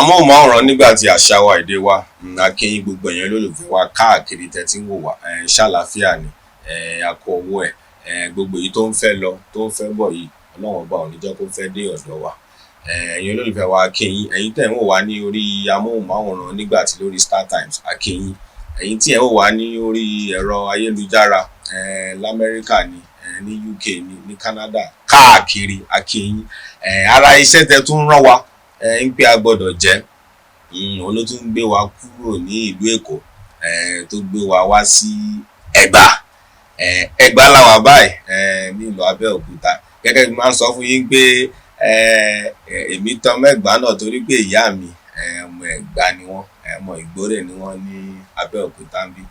Amóhùnmáwòrán nígbà tí àṣà wa èdè wa a kí yín gbogbo èèyàn olólùfẹ́ wa káàkiri tẹ́tí ń wò wá ṣàlàáfíà ni a kú ọwọ́ gbogbo èyí tó ń fẹ́ lọ tó ń fẹ́ bọ̀ yìí Ọlọ́run ọba ò ní jẹ́ kó fẹ́ dé ọ̀dọ̀ wa ẹ̀yin olólùfẹ́ wa a kí yín ẹ̀yin tẹ̀ ń wò wá ní orí amóhùnmáwòrán nígbà tí lórí StarTimes a kí yín ẹ̀yin tí ẹ̀ ń wò wá ní orí ẹ̀rọ ayélujára l'Amẹ́ríkà ni ní UK ní Canada káàkiri a kí yín ara iṣẹ́ tẹ́ tún rán wa ń pé a gbọ́dọ̀ jẹ́ òun ló tún gbé wa kúrò ní ìlú Èkó tó gbé wa wá sí Ẹ̀gbá Ẹ̀gbá làwà báyìí ní ìlú Abẹ́òkúta gẹ́gẹ́ bí máa ń sọ fún yín pé èmi tán mẹ́gbà náà torí pé ìyá mi ọmọ Ẹ̀gbá ni wọ́n ọmọ Ìgbórè ni wọ́n ní Abẹ́òkúta ń bí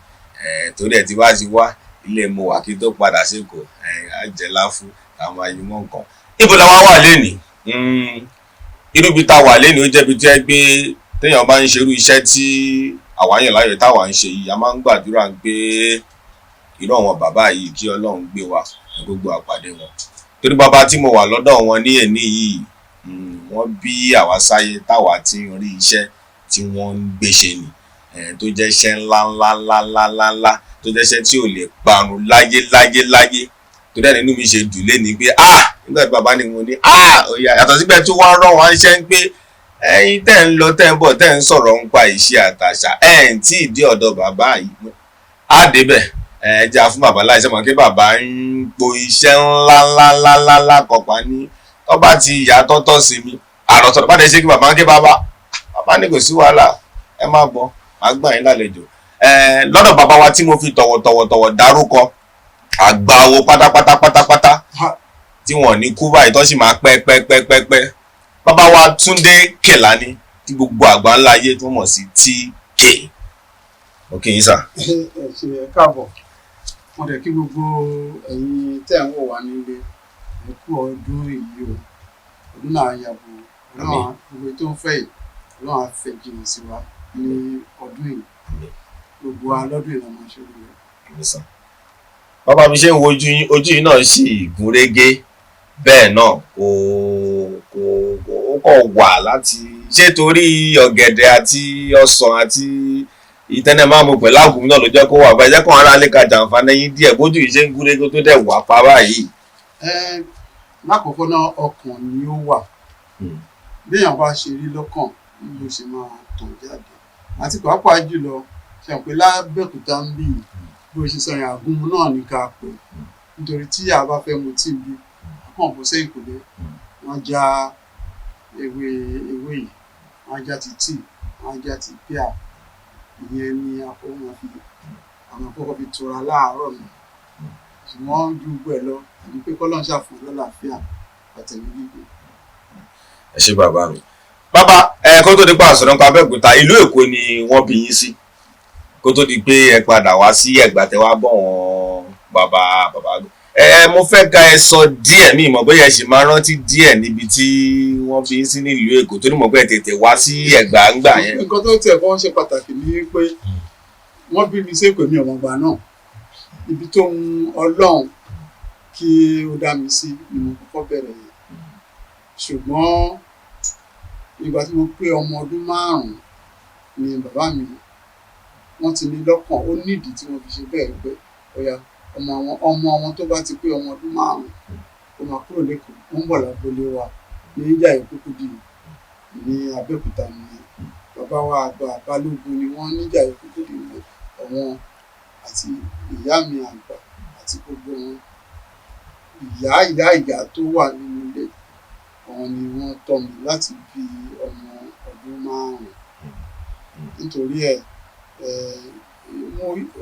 torí ẹ̀ tí wá ti wá ilé mo wà kí tó padà sékòó àjẹláfú àwọn ayémọ́ nǹkan ibo la wá wà lénìí irú ibi tá a wà lẹ́nu ó jẹ́ ibi tí ẹ gbé téèyàn bá ń ṣerú iṣẹ́ tí àwa yàn láàyò táwa ń ṣe yìí a máa ń gbàdúrà pé irú àwọn bàbá yìí kí Ọlọ́run gbé wa gbogbo àpàdé wọn torí bàbá tí mo wà lọ́dọ̀ wọn ní èní yìí wọ́n bí àwa sáyé táwa ti ń rí iṣẹ́ tí wọ́n ń gbé ṣe ni tó jẹ́ iṣẹ́ ńlá tó jẹ́ iṣẹ́ tí ò lè parun láyé torí ẹ̀ nínú mi ṣe dùn lé ní pé nígbà tí bàbá ni mo ní òyà yàtọ̀ síbẹ̀ tí wọ́n rán wọn iṣẹ́ ń pé ẹ̀yin tẹ́ ń lọ tẹ́ ń bọ̀ tẹ́ ń sọ̀rọ̀ ń pa ìṣe àtàṣà ń tí ìdí ọ̀dọ̀ bàbá yìí á débẹ̀ jẹ́ fún bàbá láìsẹ́ mọ̀ kí bàbá ń po iṣẹ́ ńlá kọ̀pá ní tó bá ti ìyá tọ́tọ́ sí mi àròtọ̀ bá dẹ̀ ṣe kí bàbá ń ké bàbá ní kò sí wàhálà ẹ má gbọ́ má gbà yín lálejò lọ́dọ̀ bàbá wa tí mo fi tọ̀wọ̀tọ̀wọ̀ dárúkọ àgbáwo pátápátá tí wọ́n ní kú báyìí tó sì máa pẹ́ bàbá wa Túndé Kèlání tí gbogbo àgbà ńlá ayé tó mọ̀ sí TK ok yín sà. ẹ ṣe káàbọ̀ wọ́n dẹ̀ kí gbogbo ẹ̀yin tẹ́ ń wò wá nílé ẹ kú ọdún èyí o ọdún náà yàgò ọlọ́run gbogbo tó ń fẹ́ yìí ọlọ́run á fẹ́ jìnnà sí wa ní ọdún yìí gbogbo alọ́dún ìlànà ìṣòro rẹ̀. bàbá mi ṣe ń wo ojú yín náà sì gún régé bẹ́ẹ̀ náà ó kọ̀ wà láti ṣé torí ọ̀gẹ̀dẹ̀ àti ọsàn àti ìtẹ́nẹ̀ máa mú pẹ̀lú àgùn náà ló jẹ́ kó wà báyìí jẹ́ kó ara lè ka jàǹfààní yín díẹ̀ bójú yìí ṣe ń gún régé tó dẹ̀ wà pa báyìí. lákòókò náà ọkàn ni ó wà béèyàn bá ṣe rí lọ́kàn ló ṣe máa tàn jáde àti pàápàá jùlọ ṣe àpè lábẹ́òkúta ń bì bó ṣe sọ yẹn àgúnmu náà ní ká pè nítorí tí a bá fẹ́ mu tí bí kàn bó sẹ́yìn kò lé wọ́n já ewé yìí wọ́n já ti tíì wọ́n já ti píà ìyẹn ni àwọn àkọ́kọ́ fi tura láàárọ̀ mi ṣùgbọ́n ju gbogbo ẹ̀ lọ àbí pé kọ́lọ́n ṣàfihàn lọ́làáfíà àtẹ̀mí gbígbé. ẹ ṣé bàbá mi bàbá kó tó di pa àṣọ nípa Abẹ́òkúta ìlú Èkó ni wọ́n bí yín sí kó tó di pé ẹ padà wá sí Ẹ̀gbá tẹ́ wá bọ̀ wọ́n bàbá mo fẹ́ ká ẹ sọ díẹ̀ mi ìmọ̀ bóyá ẹ sì máa rántí díẹ̀ níbi tí wọ́n fi ń sí nílùú Èkó tó ní mọ̀ pé ẹ tètè wá sí Ẹ̀gbá ńgbà yẹn. nǹkan tó tiẹ̀ kọ́ ṣe pàtàkì ni pé wọ́n bí mi sẹ́kọ̀ọ́ mi ọ̀mọ̀gbà náà ibi tó ń Ọlọ́run kí ó dá mi sí ni mo kọ́kọ́ bẹ̀rẹ̀ yẹn ṣùgbọ́n ìgbà tí mo pé ọmọ ọdún 5 ni bàbá mi wọ́n ti ní lọ́kàn ó nídìí tí wọ́n fi ṣe bẹ́ẹ̀ pé ọ̀yà ọmọ wọn tó bá ti pé ọmọ ọdún 5 ó máa kúrò lẹ́kọ̀ọ́ ó ń bọ̀ lágbolé wa ní ìjà ìkúkúdì ní Abẹ́òkúta nìyẹn bàbá wa àgbà Balógun ni wọ́n níjà ìkúkúdì ní ọ̀wọ́n àti ìyá mi àgbà àti gbogbo wọn ìyá tó wà nínú ilé àwọn ni wọ́n tọ́ mi láti bí ọmọ ọdún 5 nítorí ẹ̀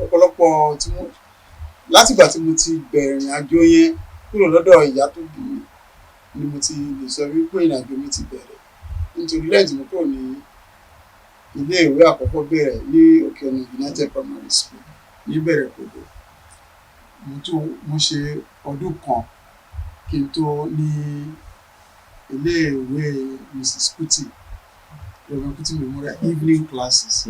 ọ̀pọ̀lọpọ̀ látìgbà tí mo ti bẹ̀rẹ̀ ìrìn àjò yẹn kúrò lọ́dọ̀ ìyá tó bí mi ni mo ti lè sọ wípé ìrìn àjò mi ti bẹ̀rẹ̀ nítorí lẹ́yìn tí mo kúrò ní ilé ìwé àkọ́kọ́ bẹ̀rẹ̀ ní Òkè Ọ̀nà United Primary School ní Ìbẹ̀rẹ̀pòdò mo ṣe ọdún kan kí n tó ní iléèwé Mrs. Kuti Reverend Kuti Memorial evening classes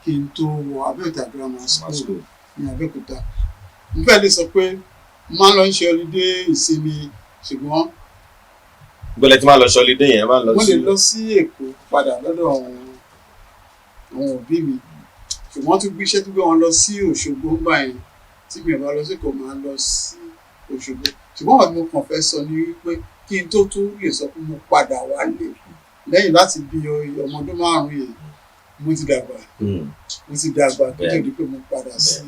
kí n tó wọ Abẹ́òkúta grammar school ní Abẹ́òkúta. Mo fẹ́ lè sọ pé máa ń lọ ṣe holiday ìsinmi ṣùgbọ́n gbọ́dọ̀ tí máa lọ ṣọlídé yẹn máa lọ sí. wọ́n lè lọ sí Èkó padà lọ́dọ̀ àwọn òbí mi ṣùgbọ́n tún gbé iṣẹ́ tó gbé wọn lọ sí Òṣogbo ńgbà yẹn tí mi ò bá lọ sí Èkó máa lọ sí Òṣogbo ṣùgbọ́n àwọn mo kàn fẹ́ sọ ni wípé kí n tó lè sọ pé mo padà wálé lẹ́yìn láti bí ọmọ ọdún 5 yẹn mo ti dàgbà tó tó di pé mo padà sí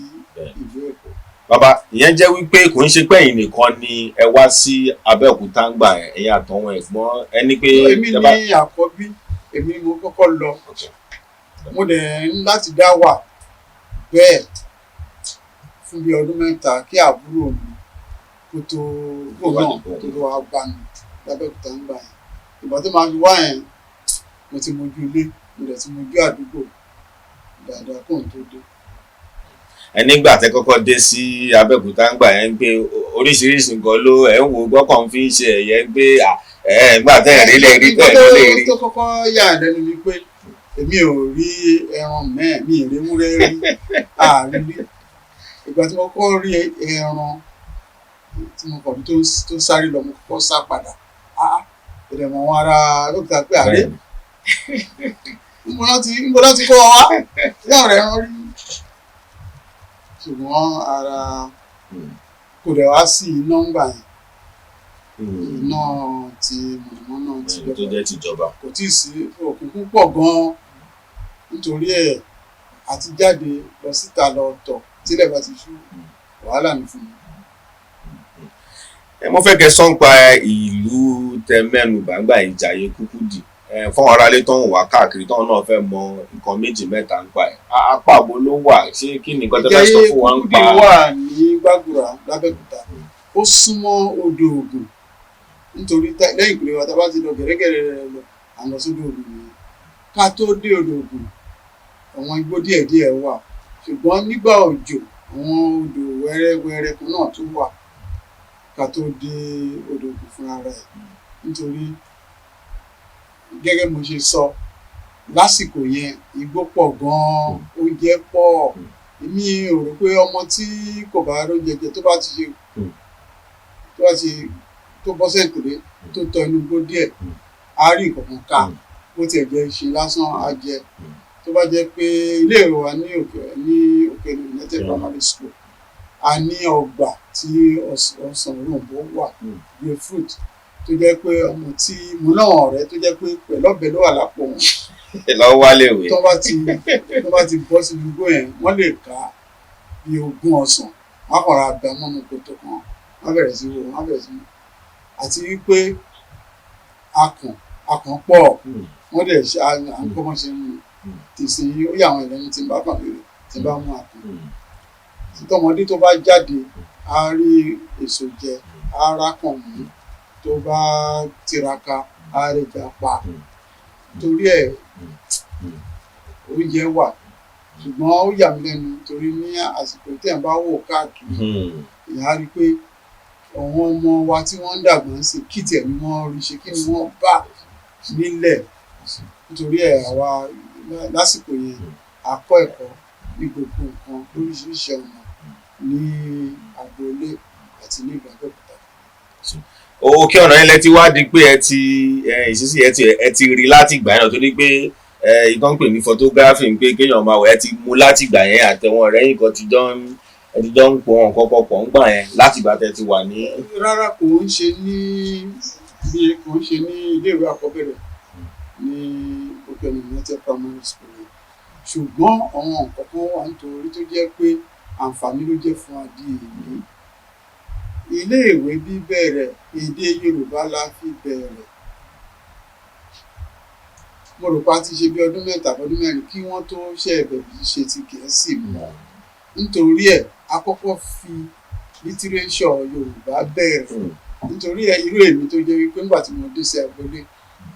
ìlú Èkó. Bàbá ìyẹn jẹ́ wípé kò ń ṣe pé ẹ̀yin nìkan ni ẹ wá sí Abẹ́òkúta ń gbà ẹ̀yin àtọ̀wọn ẹ̀gbọ́n ẹni pé. èmi ní àkọ́bí èmi ni mo kọ́kọ́ lọ mo dẹ̀ ń láti dá wà bẹ́ẹ̀ fún bí ọdún 3 kí àbúrò mi kó tó wá bá mi l'Abẹ́òkúta ń gbà yẹn ìgbà tó máa fi wá yẹn mo ti mojú ilé mo dẹ̀ ti mojú àdúgbò dáadáa kó n tó dé. Nígbà tẹ́ kọ́kọ́ dé sí Abẹ́òkúta ń gbà yẹn ń gbé oríṣiríṣi nǹkan ló ẹ̀ ń wo gbọ́kàn fi ń ṣe ẹ̀yẹ ń gbé nígbà tẹ́ ẹ̀ rí lè rí tẹ́ ẹ̀ ló lè rí. tó kọ́kọ́ yà lẹ́nu ni pé èmi ò rí ẹran mi ì rí ewúrẹ́ rí àárín rí ìgbà tí mo kọ́kọ́ rí ẹran tí mo kọ̀ tó sáré lọ mo kọ́kọ́ sá padà ìdẹ̀mọ̀ wọn ara Abẹ́òkúta pé àárẹ̀ níbo láti kọ́ wa yóò rẹ̀ ẹran rí ṣùgbọ́n ara kò dẹ̀ wá sí iná ń gbà yẹn iná ti mọ̀nàmọ́ná ti tó jẹ́ tìjọba kò tí ì sí òkùnkùn pọ̀ gan-an nítorí ẹ̀ àti jáde lọ síta lọ tọ̀ tílẹ̀ bá ti ṣú wàhálà ní fún mi. Mo fẹ́ kẹ́ sọ nípa ìlú tẹ mẹ́nu bàǹgbà Ìjàyè Kúkúdì fún aráalé tó ń wá káàkiri tó náà fẹ́ mọ nǹkan 2-3 nípa ẹ̀ apá wo ló wà ṣé kí ni nǹkan tẹ́ fẹ́ sọ fún wa ń pa. Ìjàyè Kúkúdì wà ní Gbàgùrà l'Abẹ́òkúta ó súnmọ́ odò Ògùn nítorí lẹ́yìn ìpínlẹ wa tá a bá ti lọ gẹ̀rẹ́gẹ̀rẹ́ rẹ lọ à ń lọ sódò Ògùn nìyẹn ká tó dé odò Ògùn àwọn igbó díẹ̀díẹ̀ wà ṣùgbọ́n nígbà òjò àwọn odò wẹ́rẹ́wẹ́rẹ́ kan náà tún wà ká tó dé odò Ògùn fúnra rẹ̀ nítorí gẹ́gẹ́ mo ṣe sọ lásìkò yẹn igbó pọ̀ gan-an oúnjẹ pọ̀ èmi ò rò pé ọmọ tí kò bá róúnjẹ jẹ tó bá ti tó bọ́ sẹ́ǹkùlé tó tọ inú igbó díẹ̀ á rí nǹkan ká bó tiẹ̀ jẹ́ ṣe lásán á jẹ tó bá jẹ́ pé iléèwé wa ní òkè United Primary School a ní ọgbà tí ọsàn òroǹbó wà grapefruit tó jẹ́ pé ọmọ tí mo náà ọ̀rẹ́ tó jẹ́ pé pẹ̀lú ọ̀bẹ ló wà lápò wọn lọ́wọ́ wálé ìwé tó bá ti bọ́ sínú igbó yẹn wọ́n lè ká bí 20 ọsàn wọ́n kàn ra àgbà mọ́nú kòtò kan wọ́n bẹ̀rẹ̀ sí àti wípé akàn pọ̀ wọ́n dẹ̀ ṣe àǹkọ́mọ́ ṣe ń tìsí ó yà àwọn ìlẹ́yìn tí ń bá kàn lérè tí ń bá mú akàn títọ́mọdé tó bá jáde á rí èso jẹ á rákàn mú tó bá tiraka á rẹ̀ jà pa torí ẹ̀ oúnjẹ wà ṣùgbọ́n ó yà mí lẹ́nu torí ní àsìkò tí ẹ̀ bá wò káàkiri ìyá rí pé àwọn ọmọ wa tí wọ́n ń dàgbà ń ṣe kí tiẹ̀ ni wọ́n rí ṣe kí ni wọ́n bá nílẹ̀ nítorí ẹ̀ àwa lásìkò yẹn a kọ́ ẹ̀kọ́ ní gbogbo nǹkan lóríṣiríṣi ọ̀nà ní agboolé àti ní ìlú Abẹ́òkúta. Òkè ọ̀nà yẹn lẹ ti wá di pé ìṣesí ẹ ti rí láti ìgbà yẹn torí pé ìtàn pè ní photography ń pé kéèyàn máa wọ̀ ẹ ti mú láti ìgbà yẹn àtẹ̀wọ̀n rẹ̀ yìí kan ti jọ ń pọ̀ nǹkan pọ̀ ń gbà yẹn láti ìgbà tẹ́ ti wà ní. Rárá kò ń ṣe ní iléèwé àkọ́bẹ̀rẹ̀ ní Òkè United Primary School ṣùgbọ́n àwọn nǹkan kan wà nítorí tó jẹ́ pé àǹfààní ló jẹ́ fún adé ìlú iléèwé bíbẹ̀rẹ̀ èdè Yorùbá la fi bẹ̀rẹ̀ mo rò pa ti ṣe bí ọdún 4 kí wọ́n tó ṣe ti Gẹ̀ẹ́sì mọ́ nítorí ẹ̀ a kọ́kọ́ fi lítírésọ̀ Yorùbá bẹ̀rẹ̀ nítorí ẹ̀ irú èmi tó jẹ́ wípé nígbà tí mo dé sí agboolé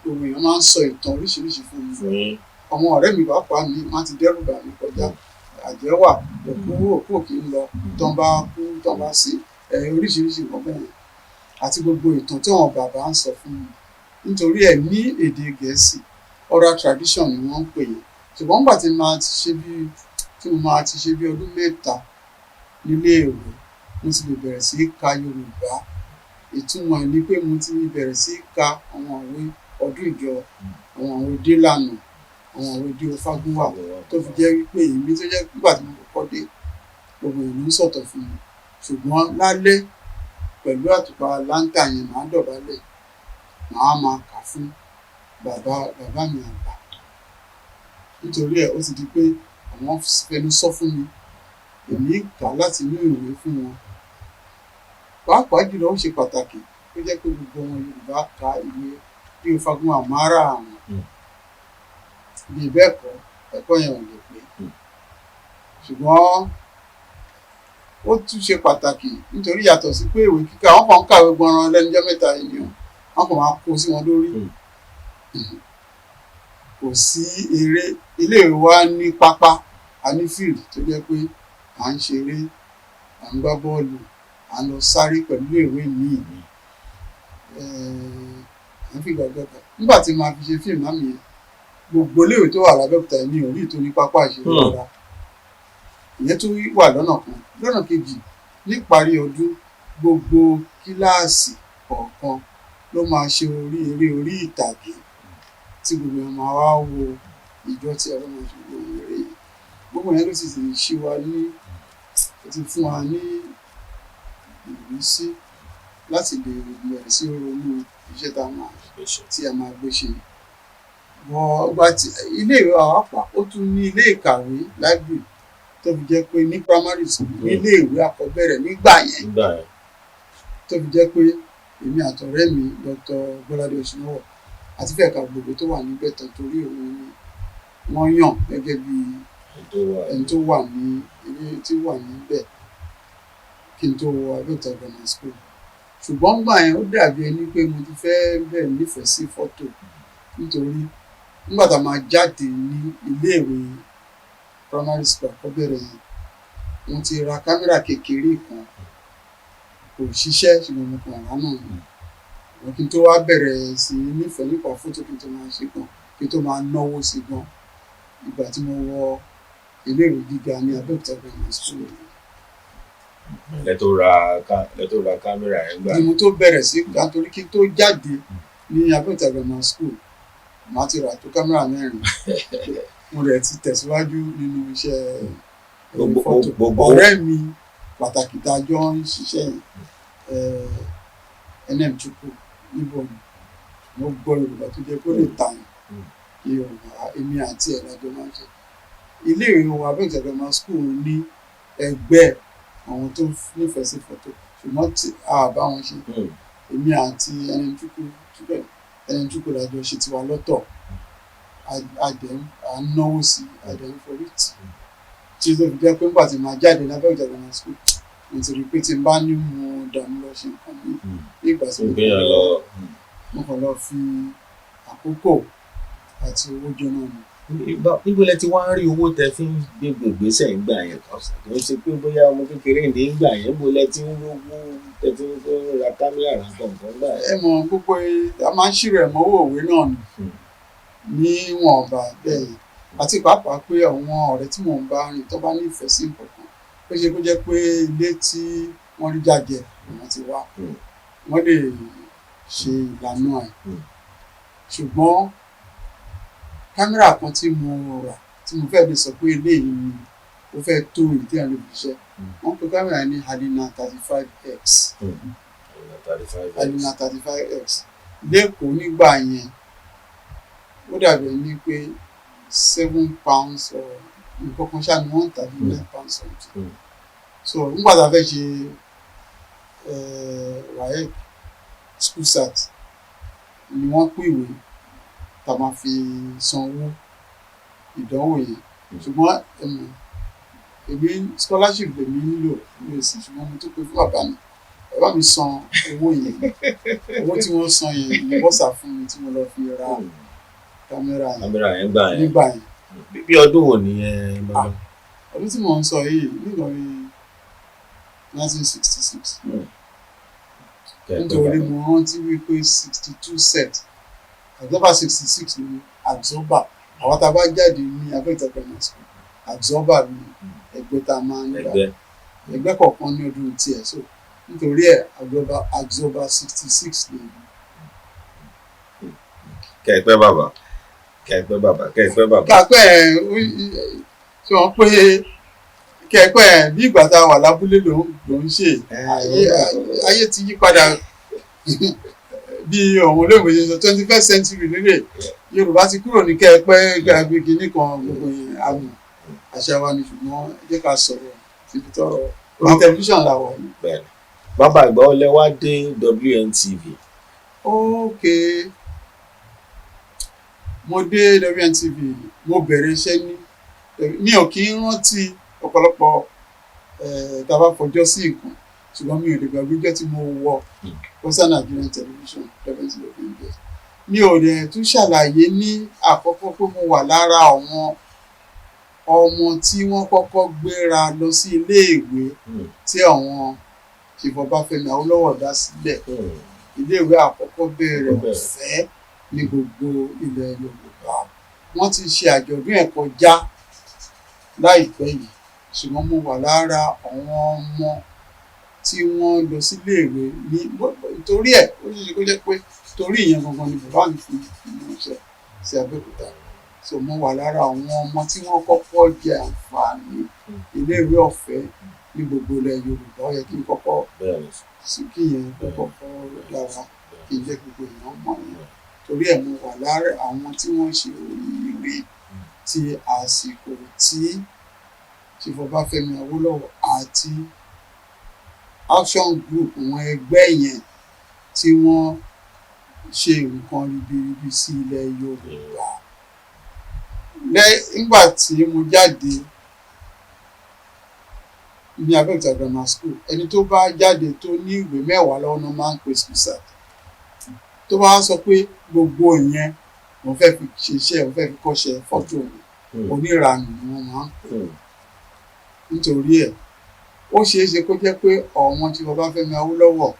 gbogbo èèyàn máa ń sọ ìtàn oríṣiríṣi fún mi ọmọ ọ̀rẹ́ mi pàápàá mi wọ́n ti dẹ́rù bà mí kọjá àjẹ́ wà òkú òkú òkè ń lọ tán bá kú tán bá sí oríṣiríṣi nǹkan bẹ́ẹ̀ àti gbogbo ìtàn tí àwọn bàbá ń sọ fún mi nítorí ẹ̀ ní èdè Gẹ̀ẹ́sì oral tradition ni wọ́n ń pè é ṣùgbọ́n nígbà tí mo máa ti ṣe bí ọdún mẹ́ta nílé ìwé mo ti lè bẹ̀rẹ̀ sí í ka Yorùbá ìtumọ̀ ẹ̀ ni pé mo ti bẹ̀rẹ̀ sí í ka àwọn ìwé ọdún ìjọ àwọn ìwé Délànà àwọn ìwé Dé Fágúnwà tó fi jẹ́ wípé èmi tó jẹ́ nígbà tí mo kọ́kọ́ dé gbogbo ìlú ń sọ̀tọ̀ fún mi ṣùgbọ́n lálẹ́ pẹ̀lú àtùpà láńtà yẹn màá dọ̀bálẹ̀ màá máa kà fún bàbá mi àgbà nítorí ẹ̀ ó ti di pé àwọn fẹnu sọ fún mi èmi kà láti inú ìwé fún wọn pàápàá jùlọ ó ṣe pàtàkì ó jẹ́ pé gbogbo wọn Yorùbá ka ìwé Dé Fágúnwà márààrún bí bẹ́ẹ̀ kọ́ ẹ̀kọ́ yẹn ò lè pé ṣùgbọ́n ó tún ṣe pàtàkì nítorí yàtọ̀ sí pé ìwé kíkà wọn kàn ń kàwé gbọnran lẹ́nujọ́ mẹ́ta ènìyàn wọn kàn máa kó sí wọn lórí kò sí eré iléèwé wa ní pápá a ní field tó jẹ́ pé à ń ṣeré à ń gbá bọ́ọ̀lù à ń lọ sáré pẹ̀lú iléèwé míì à ń fi gbàgbọ́ta nígbà tí màá fi ṣe fíìmù náà nìyẹn gbogbo iléèwé tó wà lábẹ́òkúta ní orí ìtòní pápá ìṣeré rárá ìyẹn tó wà lọ́nà kan lọ́nà kejì níparí ọdún gbogbo kíláàsì kọ̀ọ̀kan ló máa ṣe eré orí ìtàgé tí gbogbo ẹ̀ máa wá wo ìjọ tí ẹ̀rọ máa ṣe gbogbo eré yìí gbogbo yẹn ló sì ti ṣe wa ní ti fún wa ní ìrísí láti lè bẹ̀rẹ̀ sí ronú iṣẹ́ tí a máa gbé ṣe wọ́n gba iléèwé àwápà ó tún ní ilé ìkàwé library tó fi jẹ́ pé ní primary school nílé ìwé àkọ́bẹ̀rẹ̀ nígbà yẹn tó fi jẹ́ pé èmi àtọ̀rẹ́ mi Dr. Bọ́ládé Òṣùnọ́wọ̀ àti fẹ́ẹ̀ ka gbogbo tó wà níbẹ̀ tán torí òun ni wọ́n yàn gẹ́gẹ́ bí ẹni tó wà ní ilé tí wà níbẹ̀ kí n tó wọ Abẹ́òkúta Grammar School ṣùgbọ́n gbà yẹn ó dàbí ẹni pé mo ti fẹ́ bẹ̀rẹ̀ nífẹ̀ẹ́ sí fọ́tò nítorí nígbà tá a máa jáde ní iléèwé primary school àkọ́bẹ̀rẹ̀ yẹn wọ́n ti ra kámẹ́rà kékeré kan kò ṣiṣẹ́ ṣùgbọ́n mo kàn rà náà ni wọ́n kí n tó wá bẹ̀rẹ̀ sí nífẹ̀ẹ́ nípa fótó kí n tó máa ṣe gan kí n tó máa náwó sí gan ìgbà tí mo wọ iléèwé gíga ní Abẹ́òkúta Grammar School. lẹ tó ra kámẹ́rà yẹn gbà. ni mo tó bẹ̀rẹ̀ sí ká torí kí n tó jáde ní Abẹ́òkúta Grammar School màá ti rà tó kámẹ́rà 4 mo rẹ̀ ti tẹ̀síwájú nínú iṣẹ́ fọ́tò ọ̀rẹ́ mi pàtàkì tá a jọ ń ṣiṣẹ́ NM Chukwu níbo ni mo gbọ́ Yorùbá tó jẹ́ kó lè tàn kí Yorùbá èmi àti ẹ̀ lájọ máa ń ṣe iléèwé wa Abẹ́òkúta Grammar School ní ẹgbẹ́ àwọn tó nífẹ̀ẹ́ sí fọ́tò ṣùgbọ́n a bá wọn ṣe èmi àti NM Chukwu lájọ ṣe tiwa lọ́tọ̀ à ń náwó sí àdẹ̀ ń forí tì tí ló fi jẹ́ pé nígbà tí màá jáde lábẹ́òkúta Grammar School mo ti rí i pé tí n bá ní mo dààmú lọ ṣe nǹkan ní ìgbà tí mo kàn lọ fi àkókò àti owó jóná mi. níbo lẹ ti wá ń rí owó tẹ fi ń gbé gbèsè ń gbà yẹn kan kì í ṣe pé bóyá ọmọ kékeré ń dé ń gbà yẹn bó lẹ ti ń rówó tẹ ti ń ra kámẹ́rà ra kọ̀ọ̀kan gbà yẹn. ẹ mọ gbogbo a máa ń ṣírò ẹ̀ mọ́wọ́ òwe náà ni níwọ̀nba bẹ́ẹ̀ àti pàápàá pé àwọn ọ̀rẹ́ tí mò ń bá rìn tó bá nífẹ̀ẹ́ sí nǹkan ó ṣe kó jẹ́ pé ilé tí wọ́n rí jàjẹ́ wọ́n ti wá wọ́n lè ṣe ìlànà ẹ̀ ṣùgbọ́n kámẹ́rà kan tí mo rà tí mo fẹ́ lè sọ pé eléyìí ni ó fẹ́ tó ìdí àwọn olùṣiṣẹ́ wọ́n pe kámẹ́rà ní Hadina 35x Hadina 35x lẹ́kọ̀ọ́ nígbà yẹn ó dàbí ní pé £7 or nǹkan kan ṣáà ni wọ́n ń tà ní £9 something so nígbà tá a fẹ́ ṣe WAEC school sat ni wọ́n pín ìwé tá a máa fi sanwó ìdánwò yẹn ṣùgbọ́n èmi scholarship lèmi nílò ní èsì ṣùgbọ́n mo tó pé fún bàbá mi san owó yẹn owó tí wọ́n san yẹn ni bọ́sà fún mi tí mo lọ fi ra kámẹ́rà yẹn nígbà yẹn. bí ọdún wo nìyẹn lọ́dọ̀. ọdún tí mò ń sọ yìí nígbà 1966 nítorí mo rántí wípé 62 set absorber 66 ni absorber àwọn tá a bá jáde ní Abẹ́òkúta primary school absorber ni ẹgbẹ́ tá a máa ń gbà ẹgbẹ́ kọ̀ọ̀kan ní ọdún tiẹ̀ so nítorí ẹ̀ absorber 66 ni. kẹ́ẹ̀pẹ́ bàbá. kẹ́ẹ̀pẹ́ ṣé wọ́n pé kẹ́ẹ̀pẹ́ bí ìgbà tá a wà lábúlé ló ń ṣe ayé ti yí padà bí ọ̀hún olóògbé ṣe sọ 21st century lélẹ̀ Yorùbá ti kúrò ní kẹ́ẹ̀pẹ́ gbàgbé kínní kan gbogbo yẹn àmọ́ àṣà wa ni ṣùgbọ́n jẹ́ ká sọ̀rọ̀ síbi tọrọ orí tẹlifíṣàn la wọ̀ yìí. bàbá ìgbà wo lẹ wá dé WNTV. Mo dé WNTV mo bẹ̀rẹ̀ iṣẹ́ mi ò kí ń rántí ọ̀pọ̀lọpọ̀ tá a bá fọjọ́ sí nǹkan ṣùgbọ́n mi ò lè gbàgbé jẹ́ tí mo wọ Western Nigerian Television WNTV. Mi ò dẹ̀ tún ṣàlàyé ní àkọ́kọ́ pé mo wà lára àwọn ọmọ tí wọ́n kọ́kọ́ gbéra lọ sí iléèwé tí àwọn Chief Ọbáfẹ́mi Awólọ́wọ̀ dá sílẹ̀ iléèwé àkọ́kọ́ bẹ̀rẹ̀ ọ̀fẹ́ ní gbogbo ilẹ̀ Yorùbá wọ́n ti ṣe àjọ̀dún ẹ̀ kọjá láìpẹ́ yìí ṣùgbọ́n mo wà lára àwọn ọmọ tí wọ́n lọ síléèwé ní torí ẹ̀ ó ṣe kó jẹ́ pé torí ìyẹn gangan ni bàbá mi fi ránṣẹ́ sí Abẹ́òkúta so mo wà lára àwọn ọmọ tí wọ́n kọ́kọ́ jẹ àǹfààní iléèwé ọ̀fẹ́ ní gbogbo ilẹ̀ Yorùbá ó yẹ kí n kọ́kọ́ sí kí yẹn kọ́kọ́ dára kí n jẹ́ gbogbo èèyàn mọ̀ yẹn torí ẹ̀ mo wà lára àwọn tí wọ́n ṣe oríire ti àsìkò tí Chief Ọbáfẹ́mi Awólọ́wọ̀ àti Action Group wọn ẹgbẹ́ yẹn tí wọ́n ṣe nǹkan ribiribi sí ilẹ̀ Yorùbá nígbà tí mo jáde ní Abẹ́òkúta Grammar School ẹni tó bá jáde tó ní ìwé 10 lọ́wọ́ náà máa ń pè SPISAT tó bá sọ pé gbogbo ìyẹn wọ́n fẹ́ fi ṣiṣẹ́ wọ́n fẹ́ fi kọ́ṣẹ́ fọ́tò oníranù ni wọ́n máa ń pè nítorí ẹ̀ ó ṣeé ṣe kó jẹ́ pé ọ̀wọ́n tí Ọbáfẹ́mi Awólọ́wọ̀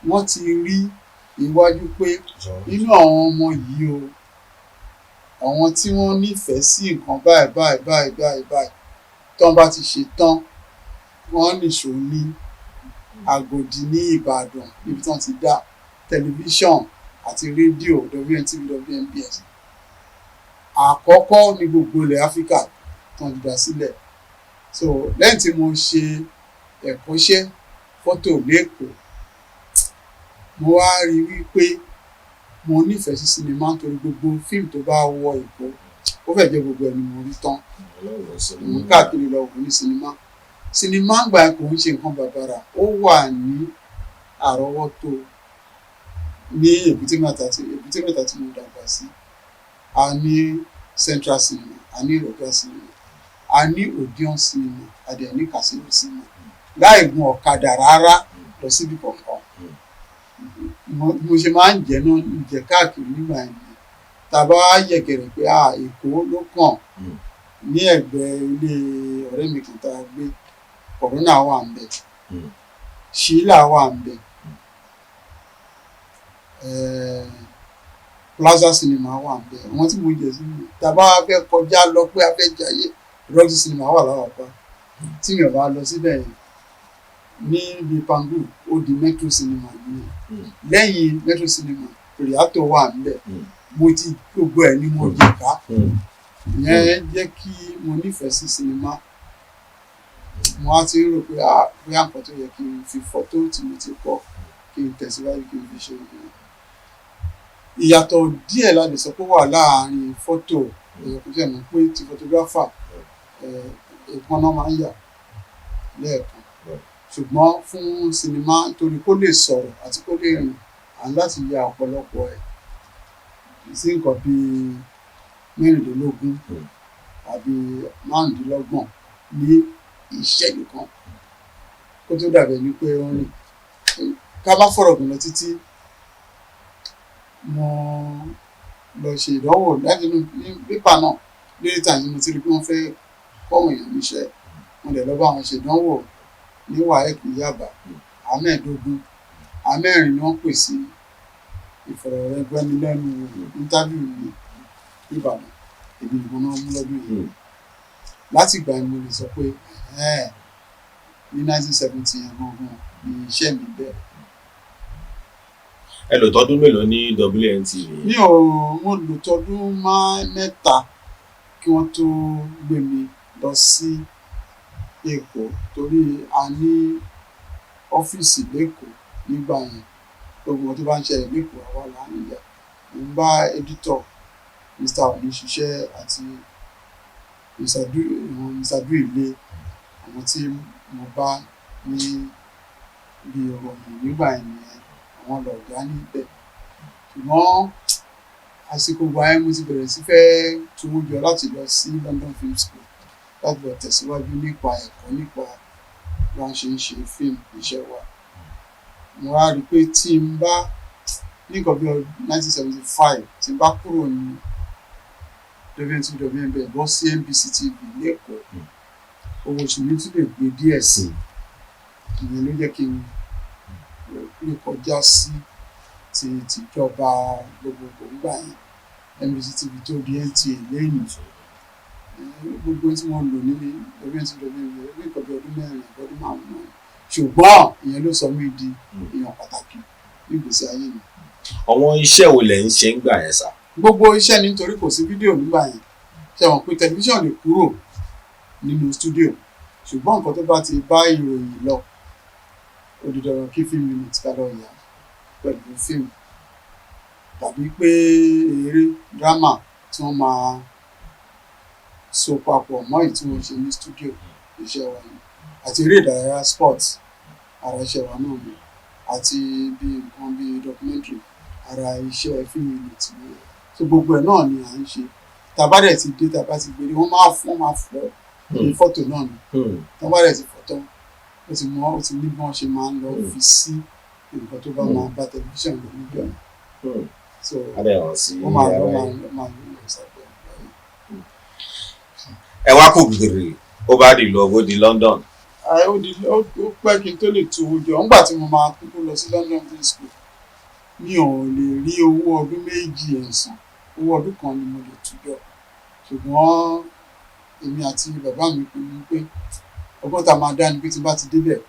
wọ́n ti rí iwájú pé nínú àwọn ọmọ yìí o àwọn tí wọ́n nífẹ̀ẹ́ sí nǹkan báyìí tán bá ti ṣe tán wọ́n nìṣó ní Àgòdì ní Ìbàdàn níbi tán ti dá tẹlifíṣọ̀n àti rédíò WNTV WNBS àkọ́kọ́ ní gbogbo ilẹ̀ Áfíríkà tán ti dá sílẹ̀ so lẹ́yìn tí mo ṣe ẹ̀kọ́ṣẹ́ fọ́tò lẹ́kọ̀ọ́ mo wá rí wípé mo nífẹ̀ẹ́ sí sinimá nítorí gbogbo fíìmù tó bá wọ Èkó ó fẹ́ jẹ́ gbogbo ẹni mo rí tán mo káàkiri lọ wò ní sinimá gbà kò ń ṣe nǹkan bàbàrà ó wà ní àrọ́wọ́tó ní Èbúté Mẹ́ta tí mo dàgbà sí a ní Central Cinema a ní Ìrọ̀gbà Cinema a ní Odeon Cinema a dẹ̀ ní Casino Cinema láì gun ọ̀kadà rárá lọ síbi kankan mo ṣe máa ń jẹ náà jẹ káàkiri nígbà yẹn tàbá yẹ̀gẹ̀rẹ̀ pé Èkó ló kàn ní ẹ̀gbẹ́ ilé ọ̀rẹ́ mi kan tá a gbé Corona wà ń bẹ̀ Sheila wà ń bẹ̀ Plaza Cinema wà ń bẹ̀ àwọn tí mo jẹ sí mi tàbá fẹ́ kọjá lọ pé a fẹ́ jayé Roxy Cinema wà láwàpá tí mi ò bá lọ síbẹ̀ yẹn ní Pangu ó di Metro Cinema nìyẹn lẹ́yìn Metro Cinema Riato wà níbẹ̀ mo ti gbogbo ẹ̀ ni mo jẹ ká ìyẹn jẹ́ kí mo nífẹ̀ẹ́ sí sinimá mo á ti rò pé bóyá nǹkan tó yẹ kí n fi fọ́tò tí mo ti kọ́ kí n tẹ̀síwájú kí n fi ṣe ìyàtọ̀ díẹ̀ la lè sọ pé wà láàárín fọ́tò ẹ̀yọ̀kúnjẹ́ mọ̀ pé ti photographer ìpọ́nà máa ń yà lẹ́ẹ̀kan ṣùgbọ́n fún sinimá torí kó lè sọ̀rọ̀ àti kó lè rìn à ń láti ya ọ̀pọ̀lọpọ̀ ẹ̀ sí nǹkan bíi 16 àbí 25 ní ìṣẹ́jú kan kó tó dàbẹ̀ ní pé ó rìn ká má fọ̀rọ̀ gùn lọ títí mo lọ ṣe ìdánwò láti inú pépà náà lórí tàyí mo ti rí pé wọ́n fẹ́ kọ́wọ̀n èèyàn níṣẹ́ mo dẹ̀ lọ bá wọn ṣe ìdánwò ní WAEC ní Yaba 15 amẹ́rin ni wọ́n pè sí ìfọ̀rọ̀wẹ́gbẹ́nilẹ́nuwò interview ní Ìbàdàn, èmi nìkan náà mú lọ́dún yìí. Láti ìgbà ni mo lè sọ pé ní 1970 yẹn gangan ni iṣẹ́ mi bẹ̀rẹ̀. Ẹ lò tọdún mélòó ní WNTV? Mo lò tọdún mẹ́ta kí wọ́n tó gbé mi lọ sí Èkó, torí a ní ọ́fíìsì lÉkòó nígbà yẹn. Gbogbo ohun tó bá ń ṣẹlẹ̀ lÉkòó àwa là ń yẹ̀. Mo ń bá editor Mr. Oni ṣiṣẹ́ àti Mr. Duile, àwọn tí mo bá ní bí ìròyìn nígbà yẹn nìyẹn, àwọn lọ̀gá níbẹ̀. Ṣùgbọ́n àsìkò ìgbà yẹn mo ti bẹ̀rẹ̀ sí fẹ́ tówó jọ láti lọ sí London Film School láti lọ tẹ̀síwájú nípa ẹ̀kọ́ nípa bí wọ́n ṣe ń ṣe fíìmù iṣẹ́ wa. Mo wá rí i pé tí n bá ní nǹkan bí 1975 tí n bá kúrò ní WNTV bọ́ sí NBC TV lÉkòó, owó oṣù mi tún lè gbé díẹ̀ sí i. Ìyẹn ló jẹ́ kí n lè kọjá sí tìjọba gbogbogbò nígbà yẹn. NBC TV tó di NTA lẹ́yìn. Gbogbo tí wọ́n lò nílé WNTV ní nǹkan bí ọdún 4 ọdún 5. Ṣùgbọ́n ìyẹn ló sọ mí di èèyàn pàtàkì ní ìgbésí ayé mi. Àwọn iṣẹ́ wo lẹ̀ ń ṣe ńgbà yẹn sà? Gbogbo iṣẹ́ nítorí kò sí fídíò nígbà yẹn. Ṣé wọn pé tẹlifíṣàn lè kúrò nínú stúdíò, ṣùgbọ́n nǹkan tó bá ti bá ìròyìn lọ ó di dandan kí Film Unit ká lọ yà pẹ̀lú fíìmù, tàbí pé eré drama tí wọ́n máa so papọ̀ mọ́ èyí tí wọ́n ṣe ní stúdíò, iṣẹ́ wa ni. Àti eré ìdárayá sports, ara iṣẹ́ wa náà ni. Àti bí nǹkan bí documentary, ara iṣẹ́ Film Unit ni. So gbogbo ẹ̀ náà ni à ń ṣe. Tàbá dẹ̀ ti dé, tàbá ti gbé dé, wọ́n máa fọ́ ní fọ́tò náà ni. Tàbá dẹ̀ ti fọ́ tán, ó ti ní bí wọ́n ṣe máa ń lọ fi sí nǹkan tó bá máa bá tẹlifíṣàn lọ níjọ́ yẹn. So wọ́n máa lọ sábẹ́ ọ̀gbà yìí. Ẹ wá kù gìrì, ó bá di lọ, ó di London. Ó pẹ́ kí n tó lè tu owó jọ. Nígbà tí mo máa kúkú lọ sí London Film School, mi ò lè rí owó ọdún 2 ẹ̀sán. Owó ọdún kan ni mo lè tú jọ. Ṣùgbọ́n èmi àti bàbá mi pinnu pé ọgbọ́n tá a máa dá ni pé tí n bá ti débẹ̀,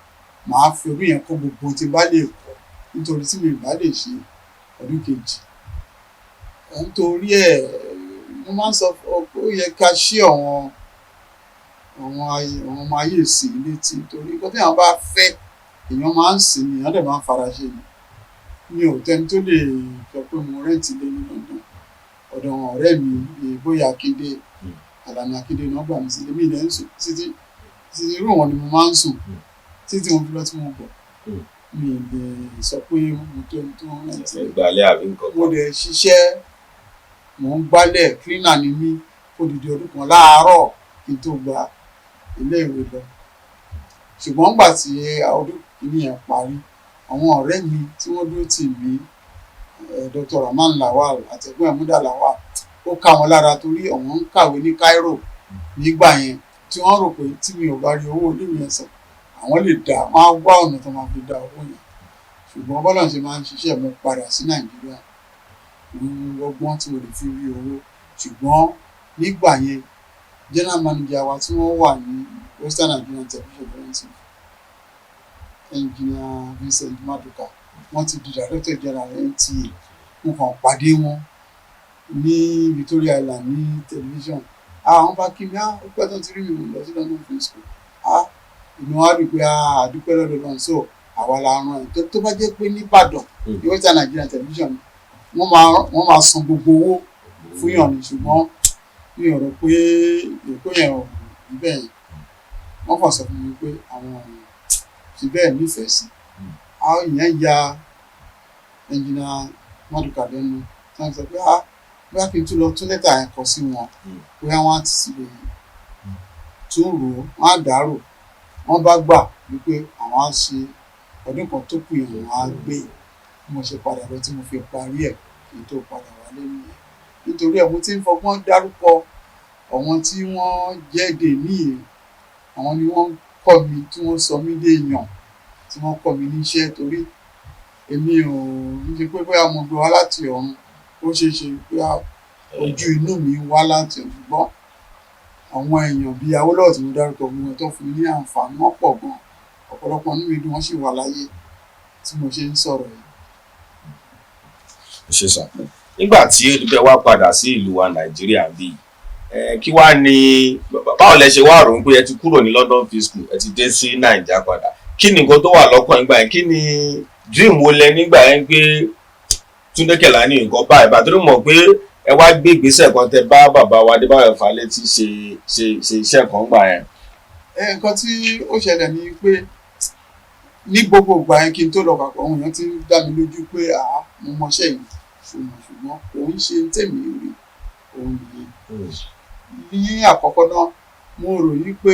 màá fi ọdún yẹn kọ́ gbogbo tí n bá lè kọ́, nítorí tí mi ò bá lè ṣe ọdún kejì. Nítorí mo máa ń sọ pé ó yẹ ká ṣí àwọn ọmọ ayé ìsìn létí, torí nǹkan tí àwọn bá fẹ́ èèyàn máa ń sìn ní, èèyàn dẹ̀ máa ń fara ṣe ni. Mi ò tẹ́ni tó lè sọ pé mo rẹ́ǹtì lé ní London. Ọ̀dọ̀ àwọn ọ̀rẹ́ mi bóyá Akíndé, Àlàní Akíndé náà gbà mí sílé. Mi ilẹ̀ ń sùn títí irú wọn ni mo máa ń sùn títí mo fi lọ tí mo bọ̀. Mi lè sọ pé mo tó ẹni tó ń rẹ́ǹtì. Ìgbàlẹ̀ àbí nǹkan kan. Mo dẹ̀ ṣiṣẹ́, mò ń gbálẹ̀, cleaner ni mí fódìdí ọdún kan láàárọ̀ kí n tó gba ilé ìwé lọ. Ṣùgbọ́n nígbà tí ọdún kìíní yẹn parí, àwọn ọ̀rẹ́ mi tí wọ́n dúró tì mí, Dr. Rahman Lawal àti ẹ̀gbọ́n ẹ̀ Muda Lawal, ó ká wọn lára torí àwọn ń kàwé ní Cairo nígbà yẹn, tí wọ́n rò pé tí mi ò bá rí owó ilé yẹn san, àwọn lè wọ́n á wá ọ̀nà tó máa fi dá owó yẹn. Ṣùgbọ́n bọ́lá ṣe máa ń ṣiṣẹ́, mo padà sí Nàìjíríà, ọgbọ́n tí mo lè fi rí owó. Ṣùgbọ́n nígbà yẹn general manager wa tí wọ́n wà ní Western Nigerian Television, Engineer Vincent Maduka, wọ́n ti di director general NTA. Mo kàn pàdé wọn ní Victoria Island ní television. Àwọn bá kí mi, ó pẹ́ tó ti rí mi lọ sí London Film School. Inú wa rí pé àdúpẹ́ lọ́dọ̀ náà. So àwa la rán ẹ̀ tó bá jẹ́ pé ní Ìbàdàn ní Western Nigerian Television wọ́n máa san gbogbo owó fún yàn ni. Ṣùgbọ́n mi ò rò pé èkó yẹn ò rí bẹ́ẹ̀. Wọ́n kàn sọ fún mi pé àwọn ti bẹ́ẹ̀ nífẹ̀ẹ́ sí. Ìyẹn ya Engineer Maduka lẹ́nu. Wọ́n sọ pé bóyá kí n tún lọ tún lẹ́tà yẹn kọ sí wọn, bóyá wọ́n á ti sì lè tún rò ó, wọ́n á dàrò. Wọ́n bá gbà wípé àwọn á ṣe ọdún kan tó kù yẹn, wọ́n á gbé. Mo ṣe padà lọ tí mo fi parí ẹ̀ kí n tó padà wálé nìyẹn. Nítorí mo ti ń fọgbọ́n dárúkọ àwọn tí wọ́n jẹ́ èdè níyì. Àwọn ni wọ́n kọ́ mi, tí wọ́n sọ mí dé èèyàn, tí wọ́n kọ́ mi níṣẹ́. Torí èmi ò ń ṣe pé bóyá mo gbé wá láti ọ̀run, ó ṣeé ṣe bóyá ojú inú mi wá láti ọ̀run, ṣùgbọ́n àwọn èèyàn bíi Awólọ́wọ̀ tí mo dárúkọ gbogbo wọn tó fún mi ní àǹfààní wọn pọ̀ gan, ọ̀pọ̀lọpọ̀ nínú ìdí wọn sì wà láyé tí mo ṣe ń sọ̀rọ̀ yìí. ṣe sà nígbà tí olùgbé wa padà sí ìlú wa Nàìjíríà bíi kí wá ní báwo lẹ ṣe wá rò ó pé ẹ ti kúrò ní London Film School ẹ ti dé sí Nàìjíríà padà, kí ni nǹkan tó wà lọ́kàn nígbà yẹn, kí ni dream wo lẹ nígbà yẹn pé Túndé Kèlání nǹkan báyìí bá torí mọ̀ pé ẹ wá gbé ìgbésẹ̀ kan tẹ bá bàbá wa Adébáyọ̀ Fálétí ṣe iṣẹ́ kan gbà yẹn. Nǹkan tí ó ṣẹlẹ̀ ni pé ní gbogbo ìgbà yẹn kí n tó lọ papọ̀ àwọn èèyàn ti ń dá mi lójú pé mo mọṣẹ́ yìí ṣùgbọ́n òun ṣe tèmi rí òun nìyẹn. Ní àkọ́kọ́ náà mo rò yí pé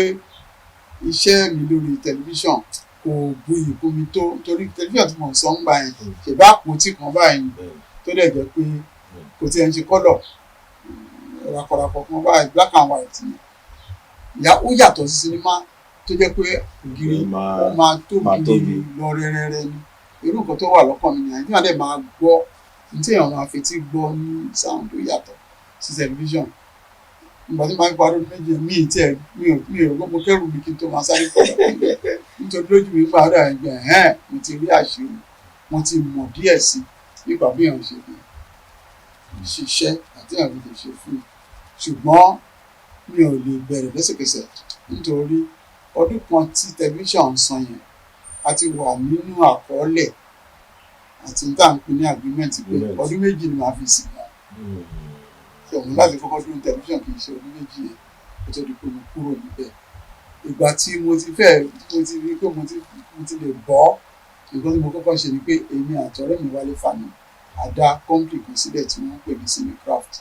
iṣẹ́ mi lórí tẹlifíṣàn kò buyì fún mi tó torí tẹlifíṣàn tí mo sọ ń gbà yẹn ṣèbá àpótí kan báyìí tó dẹ̀ jẹ́ pé kò tí ẹ̀ ń ṣe kọ́lọ̀ rakọ̀rakọ̀ kan báyìí black and white ni ó yàtọ̀ sí sinimá tó jẹ́ pé ògiri ó máa tóbi lọ rẹ́rẹ́rẹ́ ni irú nǹkan tó wà lọ́kàn mi nìyẹn tí wọ́n dẹ̀ máa gbọ́ ní tí èèyàn máa fetí gbọ́ ní sound tó yàtọ̀ sí tẹlifíṣàn. Ìgbà tí màá parí ọdún méjì mi ò gbogbo kẹrù mi kí n tó máa sáré pọ̀ nítorí lójú mi padà ẹgbẹ́ mo ti rí àṣírí mo ti mọ̀ díẹ̀ sí nípa bí èèyàn ṣe lè ṣiṣẹ́ àti àwọn lè ṣe fún mi ṣùgbọ́n mi ò lè bẹ̀rẹ̀ lẹ́sẹ̀kẹsẹ̀ nítorí ọdún kan tí tẹlifíṣàn ń san yẹn a ti wà nínú àkọọ́lẹ̀ àti tá à ń pè ní agreement pé ọdún méjì ni màá fi sìn wọn ṣòwò láti kọ́kọ́ dúró tẹlifíṣàn kì í ṣe ọdún méjì yẹn kó tó di pé mo kúrò níbẹ̀. Ìgbà tí mo ti rí pé mo ti lè bọ́ nǹkan tí mo kọ́kọ́ ṣe ni pé èmi àti ọ̀rẹ́ mi Wálé Fani a dá company kan sílẹ̀ tí wọ́n ń pè ní Cinecraft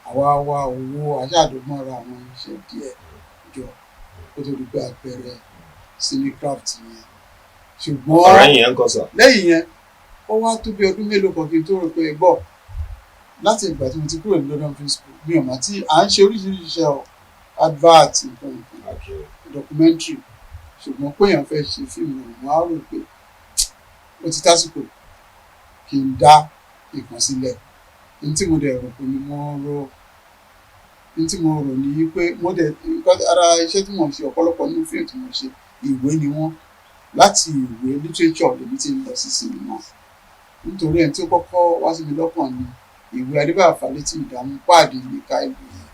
àwa wá owó aṣáàdọ́gbọ́n ra àwọn iṣẹ́ díẹ̀ jọ kó tó di pé a bẹ̀rẹ̀ Cinecraft yẹn ṣùgbọ́n ọ̀rẹ́ yẹn ń kọ́ sà. lẹ́yìn yẹn ó wá tó bí ọdún mélòó kan kí n tó rò pé gbọ́ láti ìgbà tí mo ti kúrò ní London Film School mi ò mà tí à ń ṣe oríṣiríṣi iṣẹ́ advert nǹkan documentary ṣùgbọ́n pé èèyàn fẹ́ ṣe fíìmù ọ̀hún á rò pé ó ti tásìkò kí n dá ìkan sílẹ̀ ní tí mo dẹ̀ rò pé ní pé mo dẹ̀ ara iṣẹ́ tí mo ṣe ọ̀pọ̀lọpọ̀ nínú fíìmù tí mo ṣe ìwé ni wọ́n láti ìwé literature lèmi ti ń lọ sí sinimá nítorí ẹni tí ó kọ́kọ́ wá sí mi lọ́kàn ni ìwé Adébáyọ̀ Fálétí Ìdààmú Páàdì ní ká ìlú yẹn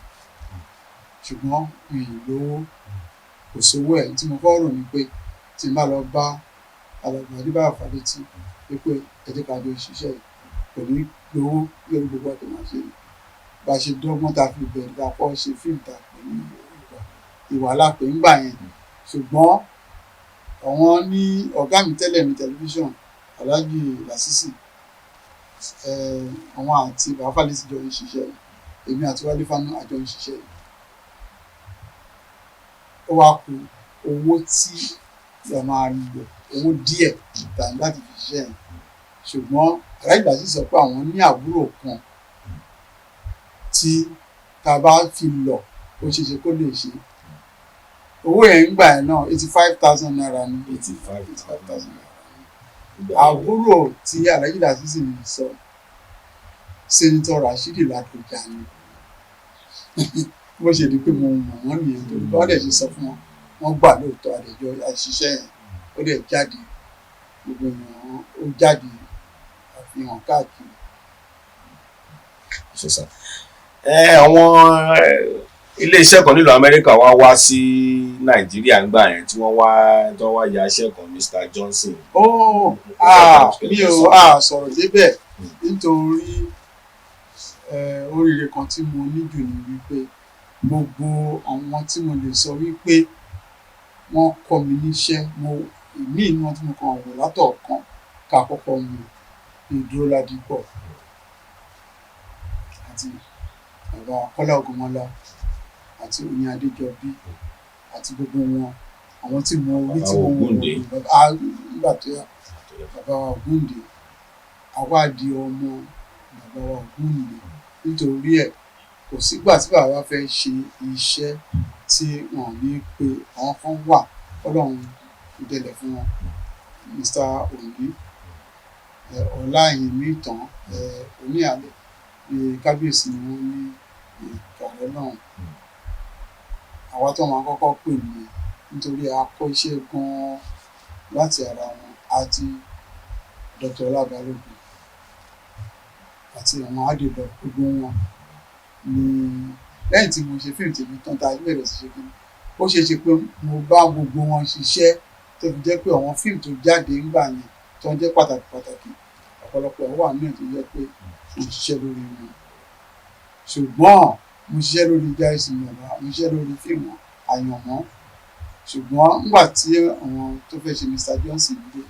ṣùgbọ́n mi ì lówó kò sówó ẹ̀ tí mo kọ́ rò ní pé tí n bá lọ bá alàgbà Adébáyọ̀ Fálétí pé ẹ jẹ́ ká jọ ṣiṣẹ́ yìí kò ní lówó lórí gbogbo àti máa ṣe bá a ṣe dọ́gbọ́n ta fi bẹ̀rẹ̀ ta kọ́ ṣe fíìmù ta pè ní ìwà lápè ńgbà yẹn ṣùgbọ́n àwọn ní ọ̀gá mi tẹ́lẹ̀ ní tẹlifíṣàn Alhaji Lasisi àwọn àti bàbá Fálétí jọ ń ṣiṣẹ́ èmi àti Wálé Fani àjọ ń ṣiṣẹ́ ó wá kù owó tí a máa lò owó díẹ̀ tàbí láti fi ṣiṣẹ́ yẹn ṣùgbọ́n Alhaji Lasisi sọ pé àwọn ní àbúrò kan tí tá a bá fi lọ ó ṣeéṣe kó lè ṣe owó yẹn ń gbà yẹn náà 85,000 naira ní 85,000 naira àbúrò tí Alhaji Lasisi ní sọ Senator Rashidi Ládọjà ni bó ṣe di pé mo mọ̀ wọ́n nìyẹn tó bá dẹ̀ ṣe sọ fún wọn wọ́n gbà lóòótọ́ àdéjọ́ àṣìṣe yẹn ó dẹ̀ jáde gbogbo èèyàn ó jáde àfihàn káàkiri. àwọn iléeṣẹ́ kan nílùú Amẹ́ríkà wá sí Nàìjíríà ńgbà yẹn tí wọ́n wá ya iṣẹ́ kan Mr. Johnson. mi ò sọ̀rọ̀ débẹ̀ nítorí oríire kan tí mo ní jù ní wípé gbogbo àwọn tí mo lè sọ wípé wọ́n kọ́ mi níṣẹ́ ìmí inú wọn tí mo kàn wò látọ̀ọ̀kan ká kọ́kọ́ mu Ìdúróládìpọ̀ àti bàbá Kọ́lá Ògúnmọ́lá àti Oyin Adéjọbí àti gbogbo wọn àwọn tí mo rí tí mo wò nígbà tó yá bàbá wa Ògúndé àwa di ọmọ bàbá wa Ògúndé nítorí ẹ̀ kò sígbà tí bàbá fẹ́ ṣe iṣẹ́ tí wọ́n ní pé àwọn kan wà Ọlọ́run ìdẹ̀lẹ̀ fún wọn Mr. Ondi Ọláyẹmí ìtàn Oníàlẹ̀ kábíyèsí ni wọ́n ní Ìkàrẹ́ náà. Àwa tó máa kọ́kọ́ pè mí nítorí a kọ́ iṣẹ́ gan-an láti ara wọn àti Dr. Ọlá Balógun àti àwọn àdìbò gbogbo wọn ni lẹ́yìn tí mo ṣe fíìmù tèmi tán tá a bẹ̀rẹ̀ sí ṣe kíni ó ṣeé ṣe pé mo bá gbogbo wọn ṣiṣẹ́ tó fi jẹ́ pé àwọn fíìmù tó jáde ńgbà yẹn tó ń jẹ́ pàtàkì ọ̀pọ̀lọpọ̀ wà náà tó jẹ́ pé mo ṣiṣẹ́ lórí wọn ṣùgbọ́n mo ṣiṣẹ́ lórí Jaiye Baba mo ṣiṣẹ́ lórí fíìmù Àyànmọ́ ṣùgbọ́n nígbà tí àwọn tó fẹ́ ṣe Mr. Johnson dé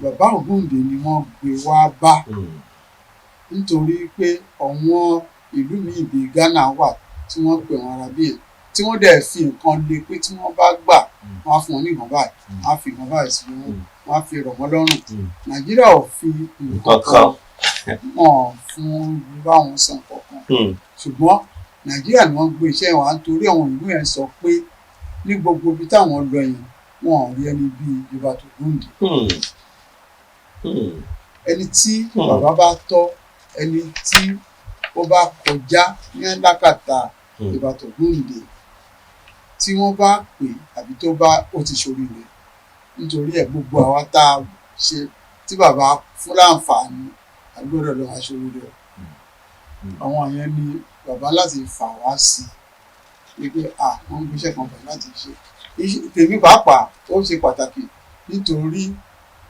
Bàbá Ògúndé ni wọ́n gbé wá bá nítorí pé àwọn ìlú míì bíi Ghana wà tí wọ́n pè wọ́n ara bíi tí wọ́n dẹ̀ fi nǹkan lé pé tí wọ́n bá gbà wọ́n á fún wọn ní ìwọ̀n báyìí wọ́n á fi ìwọ̀n báyìí sí wọ́n á fi rọ̀ wọ́n lọ́rùn. Nàìjíríà ò fi nǹkan kan wọ́n fún báwọn san kankan ṣùgbọ́n Nàìjíríà ni wọ́n gbé iṣẹ́ wọn nítorí àwọn ìlú yẹn sọ pé ní gbogbo ibi táwọn lọ yẹn wọn ò rí ẹni bíi Yorùbá tó Ògúndé ẹni tí bàbá bá tọ́ ẹni tí ó bá kọjá ní lákàtà Yorùbá tó Ògúndé tí wọ́n bá pè àbí tó bá ó ti ṣoríire nítorí ẹ̀ gbogbo àwa tá a ṣe tí bàbá fún láǹfààní àgbọ̀dọ̀ lọ́wọ́ aṣoríire àwọn yẹn ni bàbá láti fà wá sí wípé wọ́n ń gbéṣẹ́ kan bẹ̀ láti ṣe tèmi pàápàá ó ṣe pàtàkì nítorí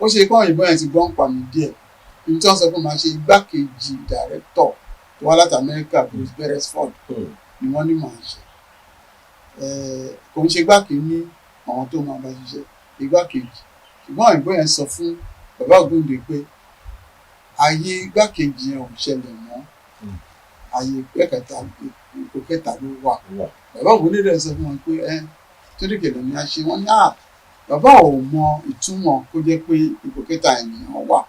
ó ṣe kọ́ òyìnbó yẹn ti gbọ́n pa mí díẹ̀ ibi tí wọ́n sọ pé máa ṣe igbákejì dàrẹ́tọ̀ tó wá láti Amẹ́ríkà Bruce Beresford ni wọ́n ní màá ṣe kò ń ṣe igbákejì àwọn tó máa bá ṣiṣẹ́ igbákejì ṣùgbọ́n òyìnbó yẹn sọ fún Bàbá Ògúndé pé ayé igbákejì yẹn ò ṣẹlẹ̀ mọ́ ayé ipò kẹta ló wà Bàbá Ògúndé dẹ̀ sọ fún wọn pé Túndé Kèlè ni a ṣe wọ́n ní bàbá ò mọ ìtumọ̀ kó jẹ́ pé ipò kẹta ènìyàn wà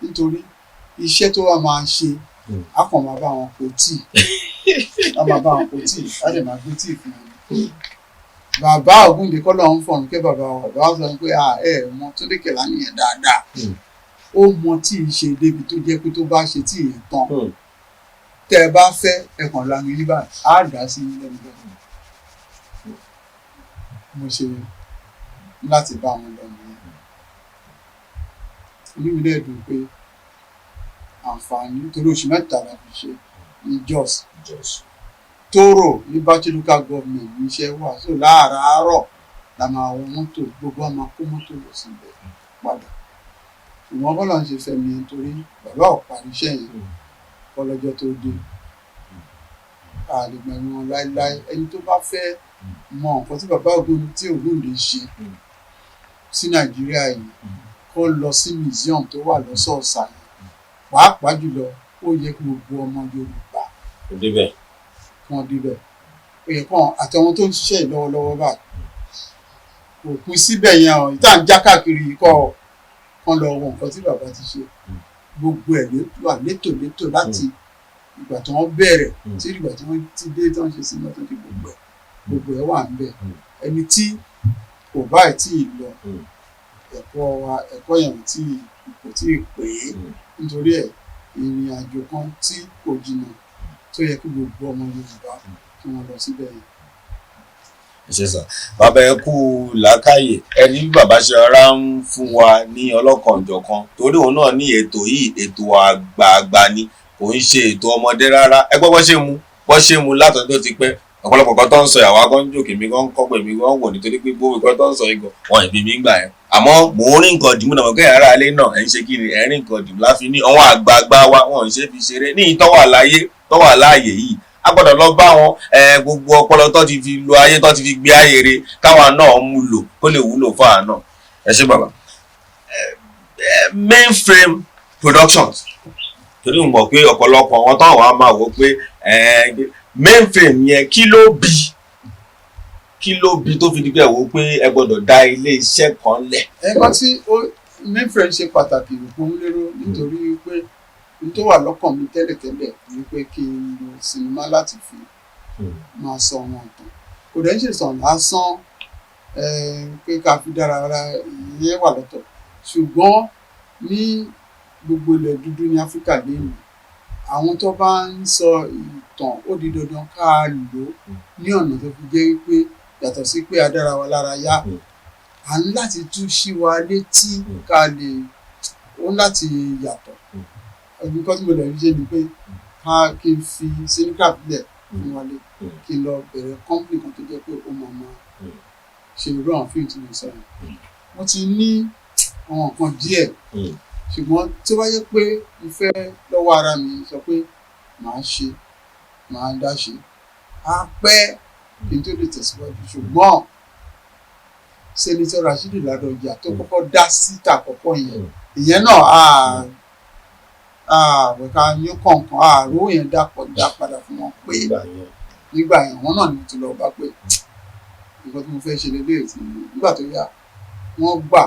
nítorí iṣẹ́ tó wà máa ṣe á kàn máa bá wọn po tíì á máa bá wọn po tíì á lè máa gbé tíì fún wọn. Bàbá Ògúndé kọ́ lọ́wọ́ ń fọ̀rùn kẹ́ bàbá wa sọ pé mọ Túndé Kèlè nìyẹn dáadáa ó mọ tíì ṣe débi tó jẹ́ pé tó bá ṣe tíì yẹn tán tẹ́ ẹ bá fẹ́ ẹ̀kàn lanu yí báyìí á dà sí yín lẹ́nu bẹ́ẹ̀ mo ṣe láti bá wọn lọ nìyẹn inú mi dẹ̀ dùn pé àǹfààní torí oṣù mẹ́ta la fi ṣe ní Jos Toro ní Bauchi local government ní iṣẹ́ wà so láàárọ̀ la máa wọ mọ́tò gbogbo a máa kó mọ́tò lọ síbẹ̀ padà ṣùgbọ́n bọ́lá ń ṣe fẹ́ mi nítorí bàbá ò parí iṣẹ́ yẹn kọ́lọ́jọ́ tó dé àlègbẹ̀mí wọn láéláé ẹni tó bá fẹ́ mọ nǹkan tí Bàbá Ògúndé ṣe sí Nàìjíríà yìí kó lọ sí museum tó wà lọ́sọ̀ọ̀sà yìí pàápàá jùlọ ó yẹ kí gbogbo ọmọ Yorùbá kí wọ́n débẹ̀ ó yẹ kí wọ́n àtàwọn tó ń ṣiṣẹ́ yìí lọ́wọ́lọ́wọ́ báyìí kò pín síbẹ̀ yẹn ọ̀ ìta ń já káàkiri kọ́ kán lọ wọ nǹkan tí bàbá ti ṣe gbogbo ẹ̀ wà létòlétò láti ìgbà tí wọ́n bẹ̀rẹ̀ tí ìgbà tí wọ́n ti dé tí wọ́n ṣe sí mọ́tò ní gbogbo ẹ̀ wà ń bẹ̀ ẹni tí kò báyìí tí ì lọ ẹ̀kọ́ yẹn kò tí ì pè é nítorí ẹ̀ ìrìn àjò kan tí kò jìnnà tó yẹ kí gbogbo ọmọ Yorùbá kí wọ́n lọ síbẹ̀ yẹn. ṣe sà bàbá ẹ kú làákàyè ẹni bí bàbá ṣe rárá ń fún wa ní ọlọ́kanòjọ̀kan torí òun náà ní ètò yìí ètò àgbààgbà ni kò ń ṣe ètò ọmọdé rárá ẹ gbọ́ bọ́ ṣe mu látọ̀ tó ti pẹ́ ọ̀pọ̀lọpọ̀ kan tó ń sọ ìyàwó agọ́njòkè mi gan kọ́ pé mi gan wò nítorí pé gbogbo ìkan tó ń sọ igan wọn ìbí mi gbà yẹn àmọ́ mò ń rí nǹkan dìmú náà kẹ́yìn ara alẹ́ náà ẹ̀ ń ṣe kí ni ẹ̀ ń rí nǹkan dìmú láfi ní àwọn àgbààgbà wa wọn ò ṣe fi ṣeré ní ìtọ́wà láàyè yìí a gbọ́dọ̀ lọ bá wọn gbogbo ọpọlọ tó ti fi lo ayé tó ti fi gbé ayé re káwa náà mú lò kó lè wúlò fáwa náà ẹ ṣé bàbá. Mainframe Productions torí mo mọ̀ pé ọ̀pọ̀lọpọ̀ wọn táwọn á máa wò pé Mainframe yẹn kí ló bí tó fi di pé wò pé ẹ gbọ́dọ̀ dá ilé iṣẹ́ kan lẹ̀. ẹ̀kọ́ tí Mainframe ṣe pàtàkì ìrùkún lérò nítorí pé n tó wà lọ́kàn mi tẹ́lẹ̀tẹ́lẹ̀ ni pé kí n lo sinimá láti fi máa sọ wọn tán kò dẹ̀ ń ṣèṣàn lásán pé ká fi dára ara ìyẹn wà lọ́tọ̀ ṣùgbọ́n ní gbogbo ilẹ̀ dúdú ní Áfíríkà lẹ́nu àwọn tó bá ń sọ ìtàn ó di dandan ká lò ní ọ̀nà tó fi jẹ́ wípé yàtọ̀ sí pé a dára wa lára yá à ń láti tún ṣí wa létí ká lè ó láti yàtọ̀ nǹkan tí mo lè rí ṣe ni pé kí n fi Cinecraft lẹ̀ fún Wálé kí n lọ bẹ̀rẹ̀ company kan tó jẹ́ pé ó máa ṣe irú àwọn fíìmù tí mo sọ yẹn mo ti ní àwọn nǹkan díẹ̀ ṣùgbọ́n tí ó bá yẹ pé mo fẹ́ lọ́wọ́ ara mi sọ pé màá dá ṣe á pẹ́ kí n tó lè tẹ̀síwájú ṣùgbọ́n Senator Rasheed Ladoja tó kọ́kọ́ dá síta àkọ́kọ́ yẹn ìyẹn náà àwẹ̀ká yín kọ̀ọ̀kan ààrò yẹn dá padà fún wọn pé nígbà yẹn wọn náà ni mo ti lọ bá pé nǹkan tí mo fẹ́ ṣe lélẹ́yìí tí nígbà tó yá wọ́n gbà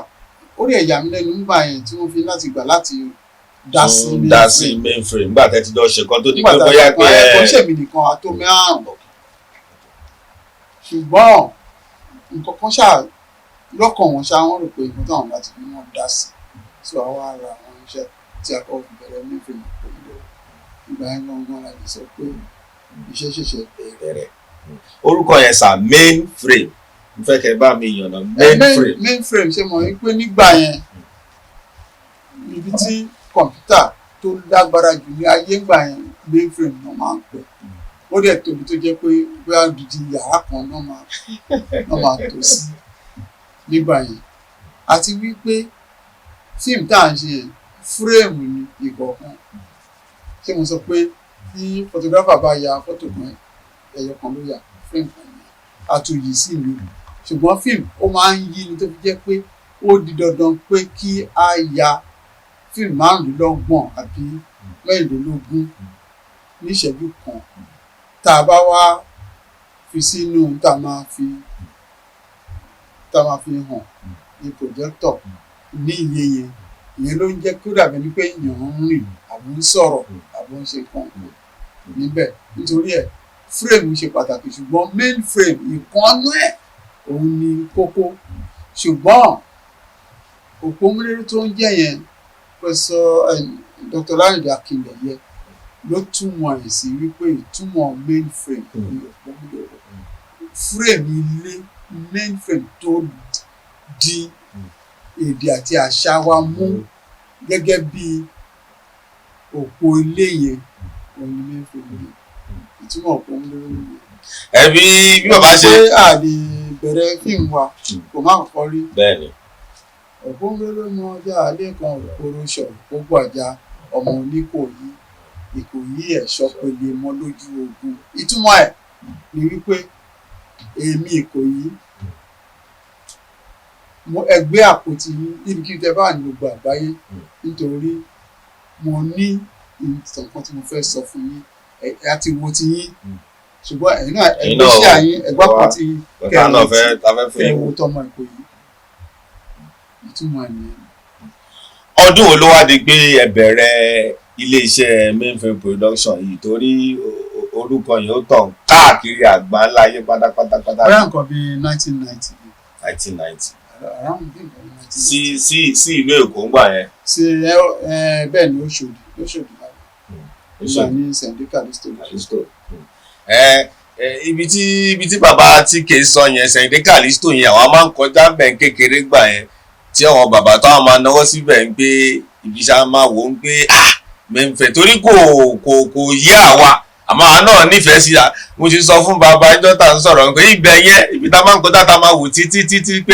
ó rí ẹ̀yà mi lẹ́nu nígbà yẹn tí wọ́n fi láti gbà láti dá sí Mainframe nígbà tẹ́ ti lọ ṣe kan tó di pé bóyá pé ẹ̀kọ́ ṣèmi nìkan àtó mẹ́rààrún ṣùgbọ́n nǹkan kan ṣáà lọ́kàn wọn ṣáà wọ́n rò pé nǹkan táwọn láti fi wọ́n dá sí so àwọn ara àwọn iṣẹ́ tí a kọ́ bẹ̀rẹ̀ Mainframe pẹ̀lú ìgbà yẹn gangan la lè sọ pé iṣẹ́ ṣẹ̀ṣẹ̀ bẹ̀rẹ̀ rẹ̀. orúkọ yẹn sà Mainframe mo fẹ́ kẹ́ bá mi yànnà Mainframe ṣe mọ̀ wípé nígbà yẹn ibi tí kọ̀ǹpútà tó lágbára jù ní ayé ńgbà yẹn Mainframe náà máa ń pè ó dẹ̀ tóbi tó jẹ́ pé bóyá odidi yàrá kan náà máa tó sí nígbà yẹn àti wípé fíìmù tá à ń ṣe yẹn fúrèmù ni ìkọ̀ọ̀kan ṣé mo sọ pé tí photographer bá ya fọ́tò kan ẹyọ kan ló yà fíìmù kan yẹn àtúnyì sí ìlú ṣùgbọ́n fíìmù ó máa ń yí ni tó fi jẹ́ pé ó di dandan pé kí a ya fíìmù 25 àbí 15 ní ìṣẹ́jú kan tá a bá wá fi sínú tá a máa fi hàn ní projector ní iye yẹn ìyẹn ló ń jẹ́ kó dàbí ní pé èèyàn ń rìn àbò ń sọ̀rọ̀ àbò ń ṣe kan níbẹ̀ nítorí ẹ̀ frame ṣe pàtàkì ṣùgbọ́n Mainframe ìkànnú ẹ̀ òun ni kókó ṣùgbọ́n òpómúlérú tó ń jẹ́ yẹn Professor Dr. Lanre Akinleye ló túmọ̀ ẹ̀ sí wípé ìtumọ̀ Mainframe ní òpómúlérú frame ilé Mainframe tó di èdè àti àṣà wa mú gẹ́gẹ́ bí òpó ilé yẹn òun ni Mainframe ní ìtumọ̀ òpómúlérú yẹn. ẹbí bí bàbá ṣe. ṣé a lè bẹ̀rẹ̀ fíìmù wa kò má kọ́kọ́ rí. bẹ́ẹ̀ni. òpómúlérú mọ ọjà alẹ́ kan òkúròṣọ gbogbo àjà ọmọ Oníkòyí Ìkòyí ẹ̀ṣọ́ pele mọ́ lójú ogun ìtumọ̀ ẹ̀ ni wípé èmi Ìkòyí mo ẹgbẹ́ àpótí níbikíbi tẹ́ bá ní gbogbo àgbáyé nítorí mo ní ìtàn kan tí mo fẹ́ sọ fún yín àti wo ti yín ṣùgbọ́n ẹ̀yin náà ẹgbẹ́ ṣe àyín ẹgbẹ́ àpótí kẹwò tọmọ Ìkòyí ìtumọ̀ ẹ̀ nìyẹn. ọdún wo ló wá di pé ẹ bẹ̀rẹ̀ iléeṣẹ́ Mainframe production yìí torí orúkọ yìí ó tàn káàkiri àgbáńlá ayé pátápátá. bóyá nǹkan bíi 1990. 1990. around bíi nǹkan bíi 1990. sí ìlú Èkó ń gbà yẹn. sí bẹ́ẹ̀ ni Òṣòdì nígbà ní Sẹ̀ǹdé Callisto. ibi tí bàbá tí kè sọ yẹn Sẹ̀ǹdé Callisto yẹn àwọn máa ń kọjá bẹ́ẹ̀ kékeré gbà yẹn tí àwọn bàbá táwọn máa náwó síbẹ̀ ń gbé ibiṣẹ́ máa wò ń gbé Mainframe torí kò yé àwa àmọ́ àwa náà nífẹ̀ẹ́ sí i mo ti sọ fún bàbá ẹjọ́ tá à ń sọ̀rọ̀ pé ibẹ̀ yẹn ibi tá a máa ń kọjá tá a máa wò títí pé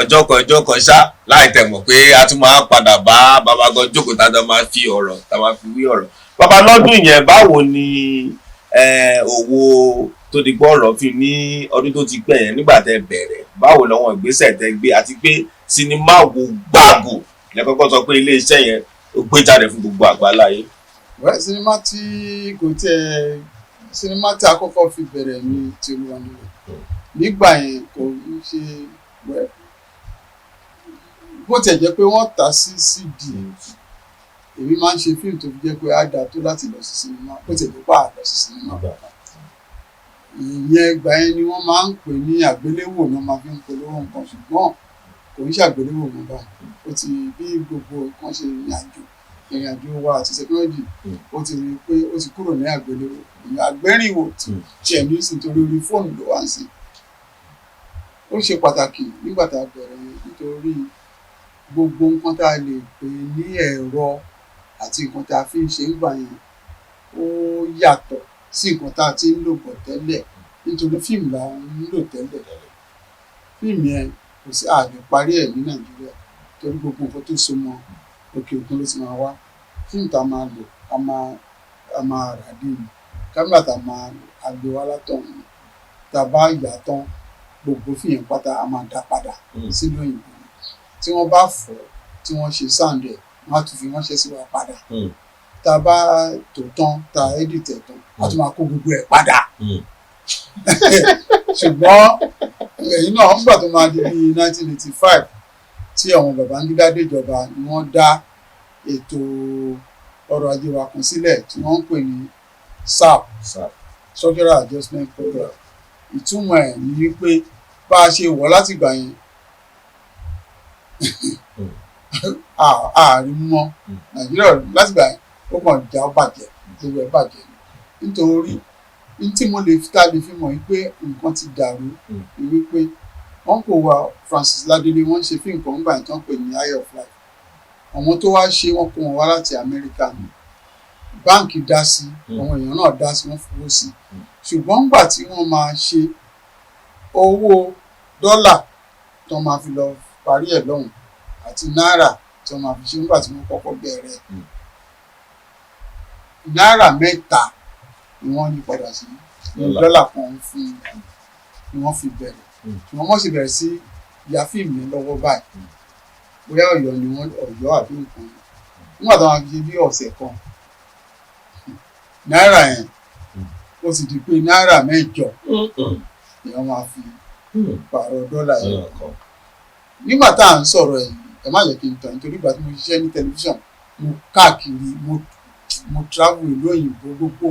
ọjọ́ kan ṣá láì tẹ̀mọ̀ pé a tún máa padà bá bàbá gan jókòó tá a máa fi ọ̀rọ̀ tá a máa fi wí ọ̀rọ̀ bàbá lọ́dún yẹn báwo ni owó tó di gbọ́ ọ̀rọ̀ fi ní ọdún tó ti pẹ́ yẹn nígbà tẹ́ bẹ̀rẹ̀ báwo lọ́wọ́ ìgbésẹ̀ tẹ́ gbé àti pé sinimá wo gbàgò lẹ́kọ́kọ́ sọ pé iléeṣẹ́ yẹn ó gbé jáde fún gbogbo àgbáláyé. sinimá tí a kọ́kọ́ fi bẹ̀rẹ̀ ní ti Olúwanilẹ̀ nígbà yẹn kò ń ṣe bó tẹ̀ jẹ́ pé wọ́n tà sí CD èmi máa ń ṣe fíìmù tó fi jẹ́ pé á dáa tó láti lọ sí sinimá bó tẹ̀ jẹ́ pé á lọ sí sinimá ìyẹn ìgbà yẹn ni wọ́n máa ń pè ní àgbéléwò náà máa fi ń polówó nǹkan ṣùgbọ́n kò ń ṣàgbéléwò mọ́ báyìí ó ti bí gbogbo nǹkan ṣe rìn àjò ìrìn àjò wa àti technology ó ti rí i pé ó ti kúrò ní àgbéléwò àgbérìnwò tiẹ̀ ní ìsìn torí orí fóònù ló wá sí. Ó ṣe pàtàkì nígbà tá a bẹ̀rẹ̀ yẹn nítorí gbogbo nǹkan tá a lè pè ní ẹ̀rọ àti nǹkan tá a fi ń ṣe ń gbà yẹn ó yàtọ̀ sí nǹkan tá a ti ń lò bọ̀ tẹ́lẹ̀ nítorí fíìmù là ń lò tẹ́lẹ̀. Fíìmù yẹn kò sí àlè parí ẹ̀ ní Nàìjíríà torí gbogbo nǹkan tó so mọ́ òkè òkun ló ti máa wá. Fíìmù tá a máa lò a máa rà dé ni, kámẹ́rà tá a máa lò a gbé wá látọ̀hún ni, tá a bá yà tán gbogbo fíìmù pátá a máa dá padà sínú òyìnbó tí wọ́n bá fọ̀ tí wọ́n ṣe sound ẹ̀ wọ́n á tún fi ránṣẹ́ sí wa padà. Tá a bá tò tán tá a edit ẹ̀ tán a tún máa kó gbogbo ẹ̀ padà. Ṣùgbọ́n ẹ̀yìn náà nígbà tó máa di bí 1985 tí àwọn Babangida déjọba ni wọ́n dá ètò ọrọ̀ ajé wa kan sílẹ̀ tí wọ́n ń pè ní SAP, Structural Adjustment Program. Ìtumọ̀ ẹ̀ ni wípé bá a ṣe wọ̀ láti ìgbà yẹn ààrin mọ́ Nàìjíríà láti ìgbà yẹn ó kàn já bàjẹ́ gbogbo ẹ̀ bàjẹ́ nítorí tí mo lè fi mọ̀ wípé nǹkan ti dàrú ni wípé wọ́n kò wá Francis Ladele wọ́n ṣe fíìmù kan nígbà tó ń pè ní Eye of Life. Àwọn tó wá ṣe wọ́n kó wọn wá láti Amẹ́ríkà ni báǹkì dá sí àwọn èèyàn náà dá sí wọ́n fowó sí. Ṣùgbọ́n nígbà tí wọ́n máa ṣe owó dọ́là tó máa fi lọ parí ẹ̀ lọ́hùn àti náírà tó máa fi ṣe nígbà tí wọ́n kọ́kọ́ bẹ̀rẹ̀ náírà 3 ni wọ́n yí padà sí dọ́là kan fún ni wọ́n fi bẹ̀rẹ̀. Ṣùgbọ́n wọ́n sì bẹ̀rẹ̀ sí ya fíìmù yẹn lọ́wọ́ báyìí bóyá Ọ̀yọ́ ni wọ́n Ọ̀yọ́ àbí nǹkan nígbà tó máa fi ṣe bí ọ̀sẹ̀ kan náírà yẹn ó sì di pé náírà 8 ni wọ́n máa fi pààrọ̀ dọ́là yẹn. Nígbà tá à ń sọ̀rọ̀ ẹ̀ ẹ má yẹ kí n tàn nítorí ìgbà tí mo ṣiṣẹ́ ní tẹlifíṣàn mo káàkiri mo travel ìlú òyìnbó gbogbo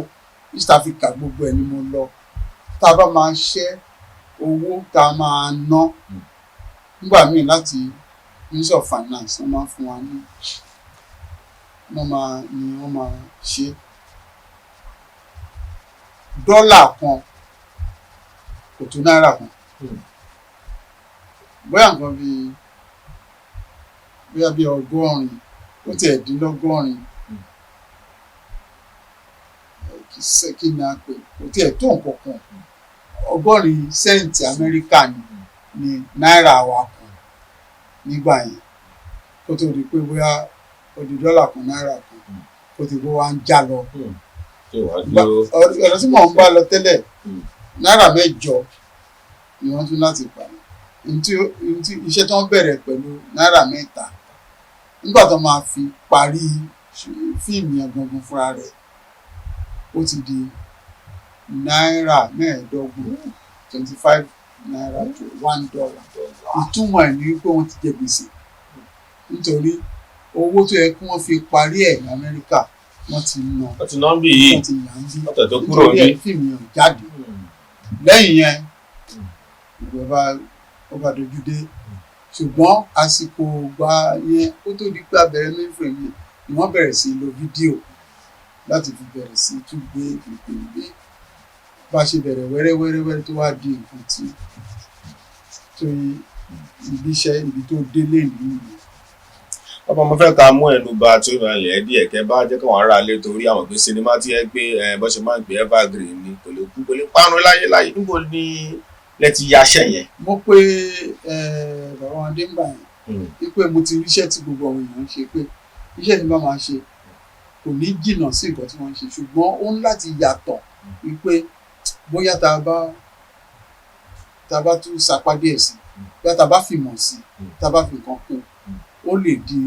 East Africa gbogbo ẹ̀ ni mo lọ. Tá a bá máa ṣẹ́ owó tá a máa ná nígbà míì láti Ministry of Finance wọ́n máa fún wa ní wọ́n máa ṣe dọ́là kan kò tó náírà kan bóyá nǹkan bí 100 ó tiẹ̀ dín 100 kí ni a pè kò tiẹ̀ tó nǹkan kan 100 sẹ́ǹtì Amẹ́ríkà ni náírà wa kan nígbà yẹn kó tó di pé bóyá ó di dọ́là kan náírà kan kó tó di pé wá ń já lọ. Ọ̀rọ̀ tí mò ń bá lọ tẹ́lẹ̀ náírà 8 ni wọ́n tún láti pa iṣẹ́ tó ń bẹ̀rẹ̀ pẹ̀lú náírà 3 nígbà tó máa fi parí fíìmù yẹn gangan fúnra rẹ̀ ó ti di náírà 15 25 naira to $1. Ìtumọ̀ ẹ̀ ni wípé wọ́n ti jẹ gbèsè nítorí owó tó yẹ kí wọ́n fi parí ẹ̀ ní Amẹ́ríkà wọ́n ti ná bí yìí wọ́n ti yà ń bí nítorí ẹ̀ fíìmù yẹn jáde. Lẹ́yìn yẹn ìjọba ó bá dojú dé ṣùgbọ́n àsìkò gba yẹn ó tó di pé abẹ̀rẹ̀ mainframe yẹn ni wọ́n bẹ̀rẹ̀ sí lo fídíò láti fi bẹ̀rẹ̀ sí tún gbé ìgbé bá ṣe bẹ̀rẹ̀ wẹ́rẹ́wẹ́rẹ́ tó wá di nǹkan tí ibi tó délé nìyí. Ọmọ mo fẹ́ ká mú ẹnu bà tí ó máa lẹ̀ díẹ̀ kẹ́ bá jẹ́ káwọn ará ilé torí àwọn pé sinimá tí ẹ gbé bó ṣe máa ń gbé evergreen ni kò lè kú kò lè parun láyé níbo ni lẹ ti yaṣẹ́ yẹn. Mo pé bàbá wọn dé ń bà yẹn wípé mo ti ríṣẹ́ tí gbogbo àwọn èèyàn ń ṣe pé iṣẹ́ tí bá máa ṣe kò ní jìnnà sí nǹkan tí wọ́n ń ṣe ṣùgbọ́n ó ń láti yàtọ̀ wípé bóyá tá a bá tún sapá díẹ̀ sí bóyá tá a bá fìmọ̀ sí tá a bá fi nǹkan kún ó lè di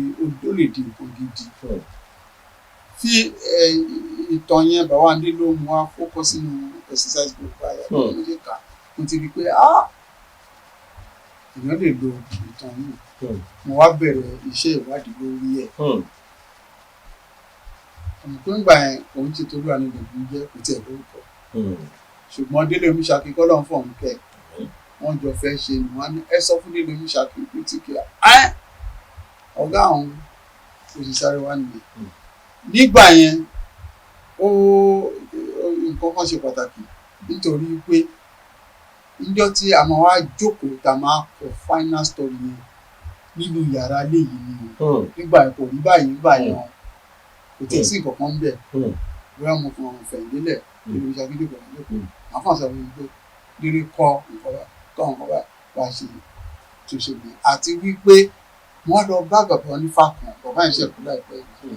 nǹkan gidi. Tí ìtàn yẹn bàbá Adé ló mú wa fókọ́ sínú exercise group báyà ló lè kà mo ti rí i pé èèyàn lè lo ìtàn yìí mo wá bẹ̀rẹ̀ iṣẹ́ ìwádìí lórí ẹ̀. Ọ̀nà tó ń gbà yẹn òun ti torí àná ìdògùn jẹ́ kò tiẹ̀ lórúkọ ṣùgbọ́n Délé Omiṣaki kọ́lọ́ ń fọ̀hún kẹ́ wọ́n jọ fẹ́ ṣe ni wọ́n á ní ẹ sọ fún Délé Omiṣaki pé tí kìí ọ̀gá àwọn òṣìṣẹ́ wa nìyẹn nígbà yẹn nǹkan kan ṣe pàtàkì nítorí pé níjọ́ tí a máa wá jókòó tá a máa kọ final story yẹn nínú yàrá léyìí ni nígbà yẹn kò rí báyìí nígbà yẹn kò tẹ̀ sí nǹkan kan ń bẹ̀ bóyá mo kàn fẹ̀yìndélẹ̀ nínú iṣẹ́ agídí kan lóko àfọ̀nsẹ̀ mi gbé lírí kọ́ nǹkan bá ṣe tó ṣe gbé àti wípé wọ́n lọ bá bàbá onífà kan bàbá yẹn ṣẹ̀kú láìpẹ́ yìí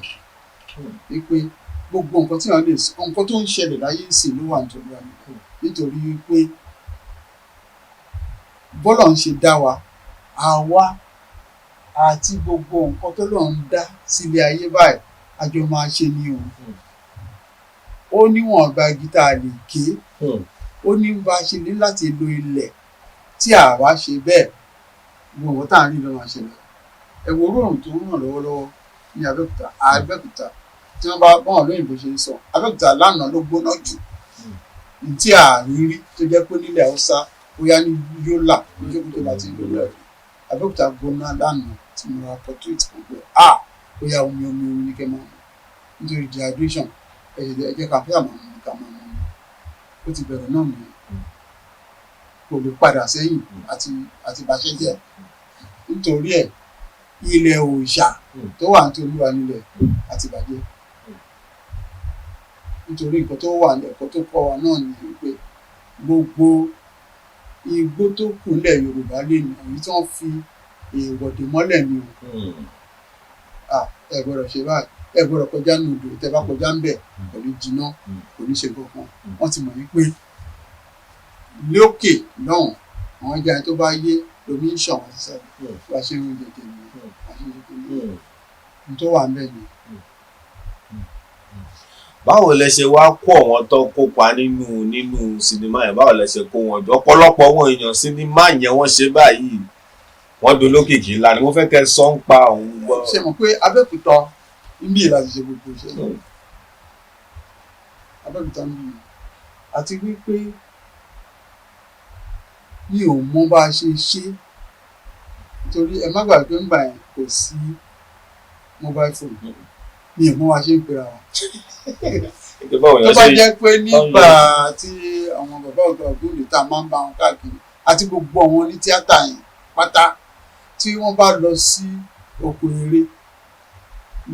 wípé gbogbo nǹkan tí wọ́n lè sọ nǹkan tó ń ṣẹlẹ̀ láyé ìsìn ló wà nítorí wípé bọ́lọ̀ ń ṣe dá wa àwa àti gbogbo nǹkan tó lọ́n ń dá sílé ayé báyìí àjọ máa ṣe ní òun ó níwọ̀n gba gítà lè ké ó ní bá a ṣe ní láti lo ilẹ̀ tí a bá ṣe bẹ́ẹ̀ gbogbo tá à ń rí ló máa ṣẹlẹ̀ ẹ̀wọ̀ oòrùn tó ń ràn lọ́wọ́lọ́wọ́ ní Abẹ́òkúta tí wọ́n bá bọ́n lóyìnbó ṣe ń sọ Abẹ́òkúta lánàá ló gbóná jù tí a rí rí tó jẹ́ pé nílẹ̀ Haúsá bóyá ní Yólà lójókòó láti ìlú rẹ̀ Abẹ́òkúta gbóná lánàá tí mo ra portrait kan pé bóyá omi ní kẹ́ máa mú nítorí dehydration ẹ jẹ́ ká fẹ́ àmọ́ ká máa mú ó ti bẹ̀rẹ̀ náà nìyẹn kò lè padà sẹ́yìn àti bàṣẹ́ jẹ́ nítorí ẹ̀ ilẹ̀ òòṣà tó wà nítorí wà nílẹ̀ àti bàjẹ́ nítorí nǹkan tó wà ẹ̀kọ́ tó kọ́ wa náà ni pé gbogbo igbó tó kù nílẹ̀ Yorùbá lè ní èyí tí wọ́n fi èèwọ̀ dè mọ́lẹ̀ ni ẹ gbọ́dọ̀ ṣe báyìí ẹ gbọ́dọ̀ kọjá ní odò tẹ́ bá kọjá ń bẹ̀ kò ní jiná kò ní ṣe kankan wọ́n ti mọ̀ wípé lókè náà àwọn ẹja tó bá yé lomi ń ṣàn wọ́n ti sáré wá ṣe ń rìn jẹjẹ ní wá ṣe ń jẹjẹ ní tó wà ń bẹ̀ ni. báwo lẹ ṣe wá kó àwọn tó kópa nínú sinimá yẹn báwo lẹ ṣe kó wọn jọ ọ̀pọ̀lọpọ̀ àwọn èèyàn sinimá yẹn wọ́n ṣe báyìí wọ́n dolókìkí ńlá ni wọ́n fẹ́ kẹ́ sọ ń pa òun gbọ́. ṣe mọ̀ pé Abẹ́òkúta ń bí ìlàjì ṣe gbogbo iṣẹ́ Abẹ́òkúta ń bí àti wípé mi ò mọ bá a ṣe ṣe nítorí ẹ má gbàgbé ńgbà yẹn kò sí mobile phone mi ò mọ bá a ṣe ń pera wa tó bá jẹ́ pé nígbà tí àwọn bàbá ọ̀gá ògbóni tá a máa ń bá wọn káàkiri àti gbogbo àwọn ní tíátà yẹn pátá tí wọ́n bá lọ sí oko eré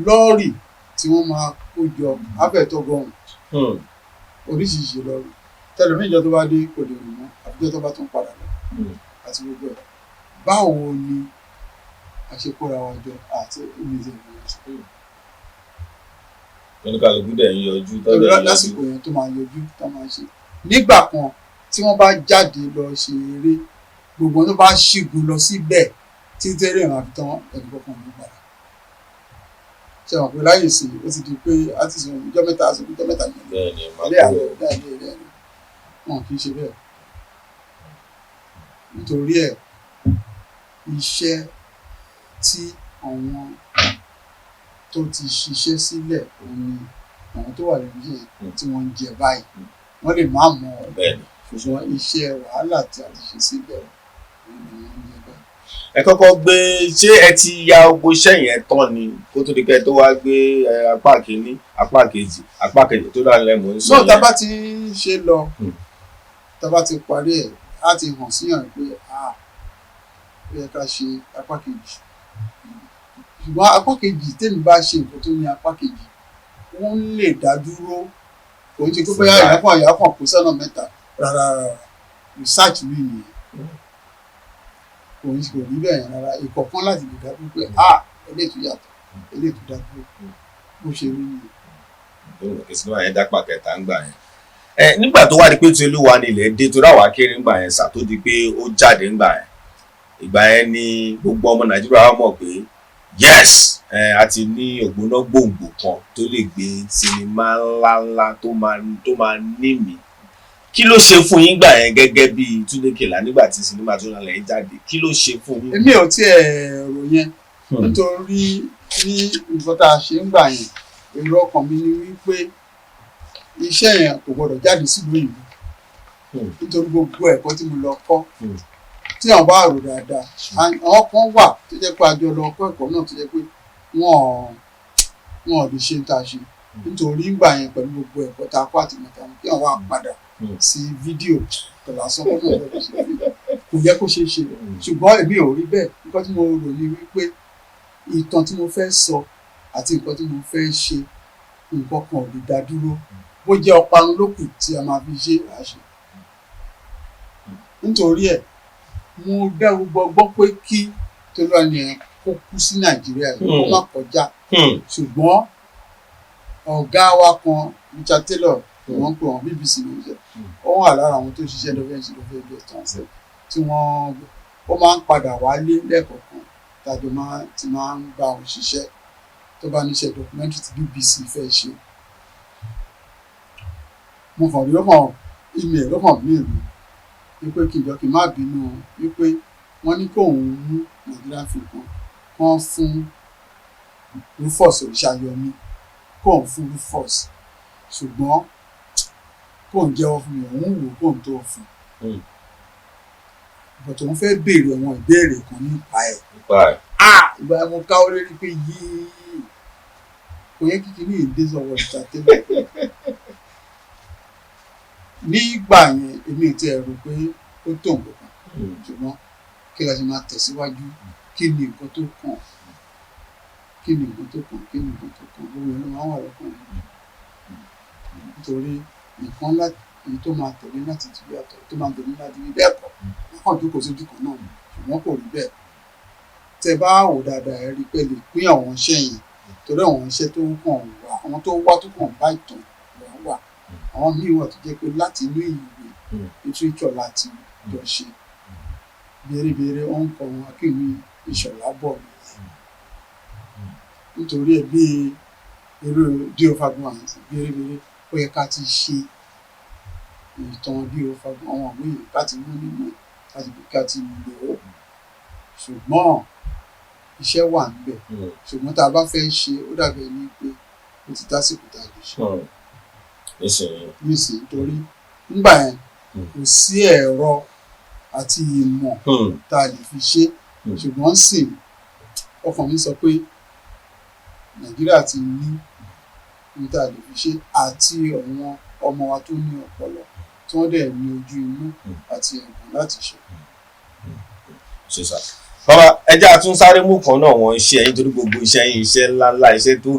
lọ́ọ̀rì tí wọ́n máa kó jọ abẹ́ẹ̀tọ́gọ́rùn oríṣiríṣi lọ́ọ̀rì tẹlifíṣàn ìjọ tó bá dé kò lè rìn mọ́ àbíjọ́ tó bá tún padà lọ àti gbogbo ẹ̀ báwo ni àṣekóra wa jọ àti ìmìtì ìrìnàjò. oníkàlùkù dẹ̀ ń yọjú tọ́jú lásìkò yẹn tó máa yọjú tó máa ṣe nígbà kan tí wọ́n bá jáde lọ ṣe eré gbogbo tó bá ṣìgùn lọ síbẹ̀ tí tẹ́lẹ̀ máa fi tán ẹnì kankan ní padà ṣe wọn pé láyè sí ó ti di pé artist wọn ìjọ mẹ́ta aṣọ ìjọ mẹ́ta nìyẹn ilé àlọ́ ilé ẹ̀rọ wọn kì í ṣe bẹ́ẹ̀ nítorí ẹ̀ iṣẹ́ tí àwọn tó ti ṣiṣẹ́ sílẹ̀ òun ni àwọn tó wà lórí yẹn tí wọ́n ń jẹ báyìí wọ́n lè má mọ̀ ọ́ ṣùgbọ́n iṣẹ́ wàhálà tí a ti ṣe síbẹ̀ òun ni wọ́n ń jẹ báyìí. ẹ kọ́kọ́ gbé ṣé ẹ ti ya gbogbo iṣẹ́ yẹn tán ni kó tó di pé tó wá gbé apá kìíní apá kejì tó dà lẹ́mọ̀ ń sọ yẹn. náà tá a bá ti ṣe lọ tá a bá ti parí ẹ̀ á ti hàn síyàn pé ó yẹ ká ṣe apá kejì ṣùgbọ́n apá kejì tèmi bá ṣe nǹkan tó ní apá kejì wọ́n lè dá dúró kò ń ṣe pé bóyá ìyàpọ̀ kò sọ́nà mẹ́ta rárá research mi nìyẹn kò rí bẹ́ẹ̀ rárá ìkọ̀kan láti lè dá dúró pé eléyìí tó yàtọ̀ eléyìí tó dá dúró bó ṣe rí nìyẹn. ìsinmi àyẹn dápà kẹta ń gbà yẹn nígbà tó wá di pé tí Olúwa ni ilẹ̀ dé tó ráwà kéré ńgbà yẹn sà tó di pé ó jáde ńgbà yẹn ìgbà yẹn ni gbogbo ọmọ Nàìjíríà wá mọ̀ pé yes a ti ní ògbóná gbòǹgbò kan tó lè gbé sinimá ńláńlá tó máa nímì kí ló ṣe fún yín gbà yẹn gẹ́gẹ́ bí Túndé Kèlà nígbà tí sinimá tó nálẹ̀ yín jáde kí ló ṣe fún yín. èmi ò tiẹ̀ rò yẹn nítorí ní nǹkan tá a ṣe ń gbà yẹn èrò ọkàn mi ni wípé iṣẹ́ yẹn kò gbọdọ̀ jáde sílùú ìlú nítorí gbogbo ẹ̀kọ́ tí mo lọ kọ́ tí àwọn bá rò dáadáa àwọn kan wà tó jẹ́ pé àjọ lọ kọ́ ẹ̀kọ́ náà tó jẹ́ pé wọn ò lè ṣe tá a ṣe nítorí ìgbà yẹn pẹ̀lú gbogbo ẹ̀kọ́ tá a kọ́ àti mọ̀tà kí àwọn wá padà sí fídíò pẹ̀lú àsọkọ́ náà lọ́dọ̀ sí fídíò kò yẹ kó ṣeé ṣe ṣùgbọ́n èmi ò rí bẹ́ẹ̀ nǹkan tí mo rò ní wípé ìtàn tí mo fẹ́ sọ àti nǹkan tí mo fẹ́ ṣe nǹkan kan ò lè dá dúró bó jẹ́ ọparun lókù tí a máa fi ṣe àṣẹ nítorí ẹ̀ mo dẹ́rù gbọ́ pé kí Tolúlàní yẹn kó kú sí Nàìjíríà kó má kọjá ṣùgbọ́n ọ̀gá wa kan Richard Taylor wọ́n ń pè wọ́n BBC ló ń jẹ́ ó wà lára àwọn tó ṣiṣẹ́ lọ́fẹ́ ìjọ tánṣẹ́ tí ó máa ń padà wálé lẹ́ẹ̀kọ̀ọ̀kan tàbí ti máa ń bá òun ṣiṣẹ́ tó bá níṣẹ́ documentary tí BBC fẹ́ ṣe mo kàn rí lọ́kàn email lọ́kàn mail mi wípé kí n jọ kí n má bínú wípé wọ́n ní kóun mú Nigerian film kan fún Rufus Oríṣayọmí kóun fún Rufus ṣùgbọ́n kóun jẹ́wọ́ fún mi òun wò kóun tó fún but òun fẹ́ béèrè àwọn ìbéèrè kan nípa ẹ̀ ìgbà mo káwọ́ lórí pé yìí kò yẹ kíkí ní ìdí sọ̀rọ̀ ìtàtẹ́lẹ̀ nígbà yẹn èmi ti ẹ̀rù pé ó tó nǹkan ṣùgbọ́n kí la ṣe máa tẹ̀síwájú kí ni nǹkan tó kàn kí ni nǹkan tó kàn kí ni nǹkan tó kàn gbogbo ẹ̀rọ máa wà lọ́kàn yìí nítorí nǹkan èyí tó máa tẹ̀lé láti ti bí àtọ̀ tó máa tẹ̀lé láti bí bẹ́ẹ̀ kọ́ wọ́n kàn jókòó sójú kan náà ṣùgbọ́n kò rí bẹ́ẹ̀ tẹ bá wò dáadáa ẹ rí i pé lè pín àwọn iṣẹ́ yẹn torí àwọn iṣẹ́ tó kàn wá àwọn tó wá tó kàn bá ìtàn wà àwọn míì wà tó jẹ́ pé láti inú ìwé literature láti jọ ṣe béèrè ó ń kọ wọn akéwì Ìṣọ̀lá bọ̀ nítorí ẹ̀ bí eré Diofagun àti béèrè ó yẹ ká ti ṣe ìtàn Diofagun àwọn àmì ká ti mú nínú ká ti lò ó ṣùgbọ́n iṣẹ́ wà níbẹ̀ ṣùgbọ́n tá a bá fẹ́ ṣe ó dàbí ẹni pé ó ti tásìkò tá a lè ṣe nísìnyí torí nígbà yẹn kò sí ẹ̀rọ àti ìmọ̀ tá a lè fi ṣe ṣùgbọ́n sì ọkàn mi sọ pé Nàìjíríà ti ní ohun tá a lè fi ṣe àti àwọn ọmọ wa tó ní ọpọlọ tí wọ́n dẹ̀ ní ojú inú àti ẹ̀bùn láti ṣe. Bàbá ẹjẹ́ àtúnsáré mú kan náà wọ́n iṣẹ́ yín torí gbogbo iṣẹ́ yín iṣẹ́ ńláńlá iṣẹ́ tó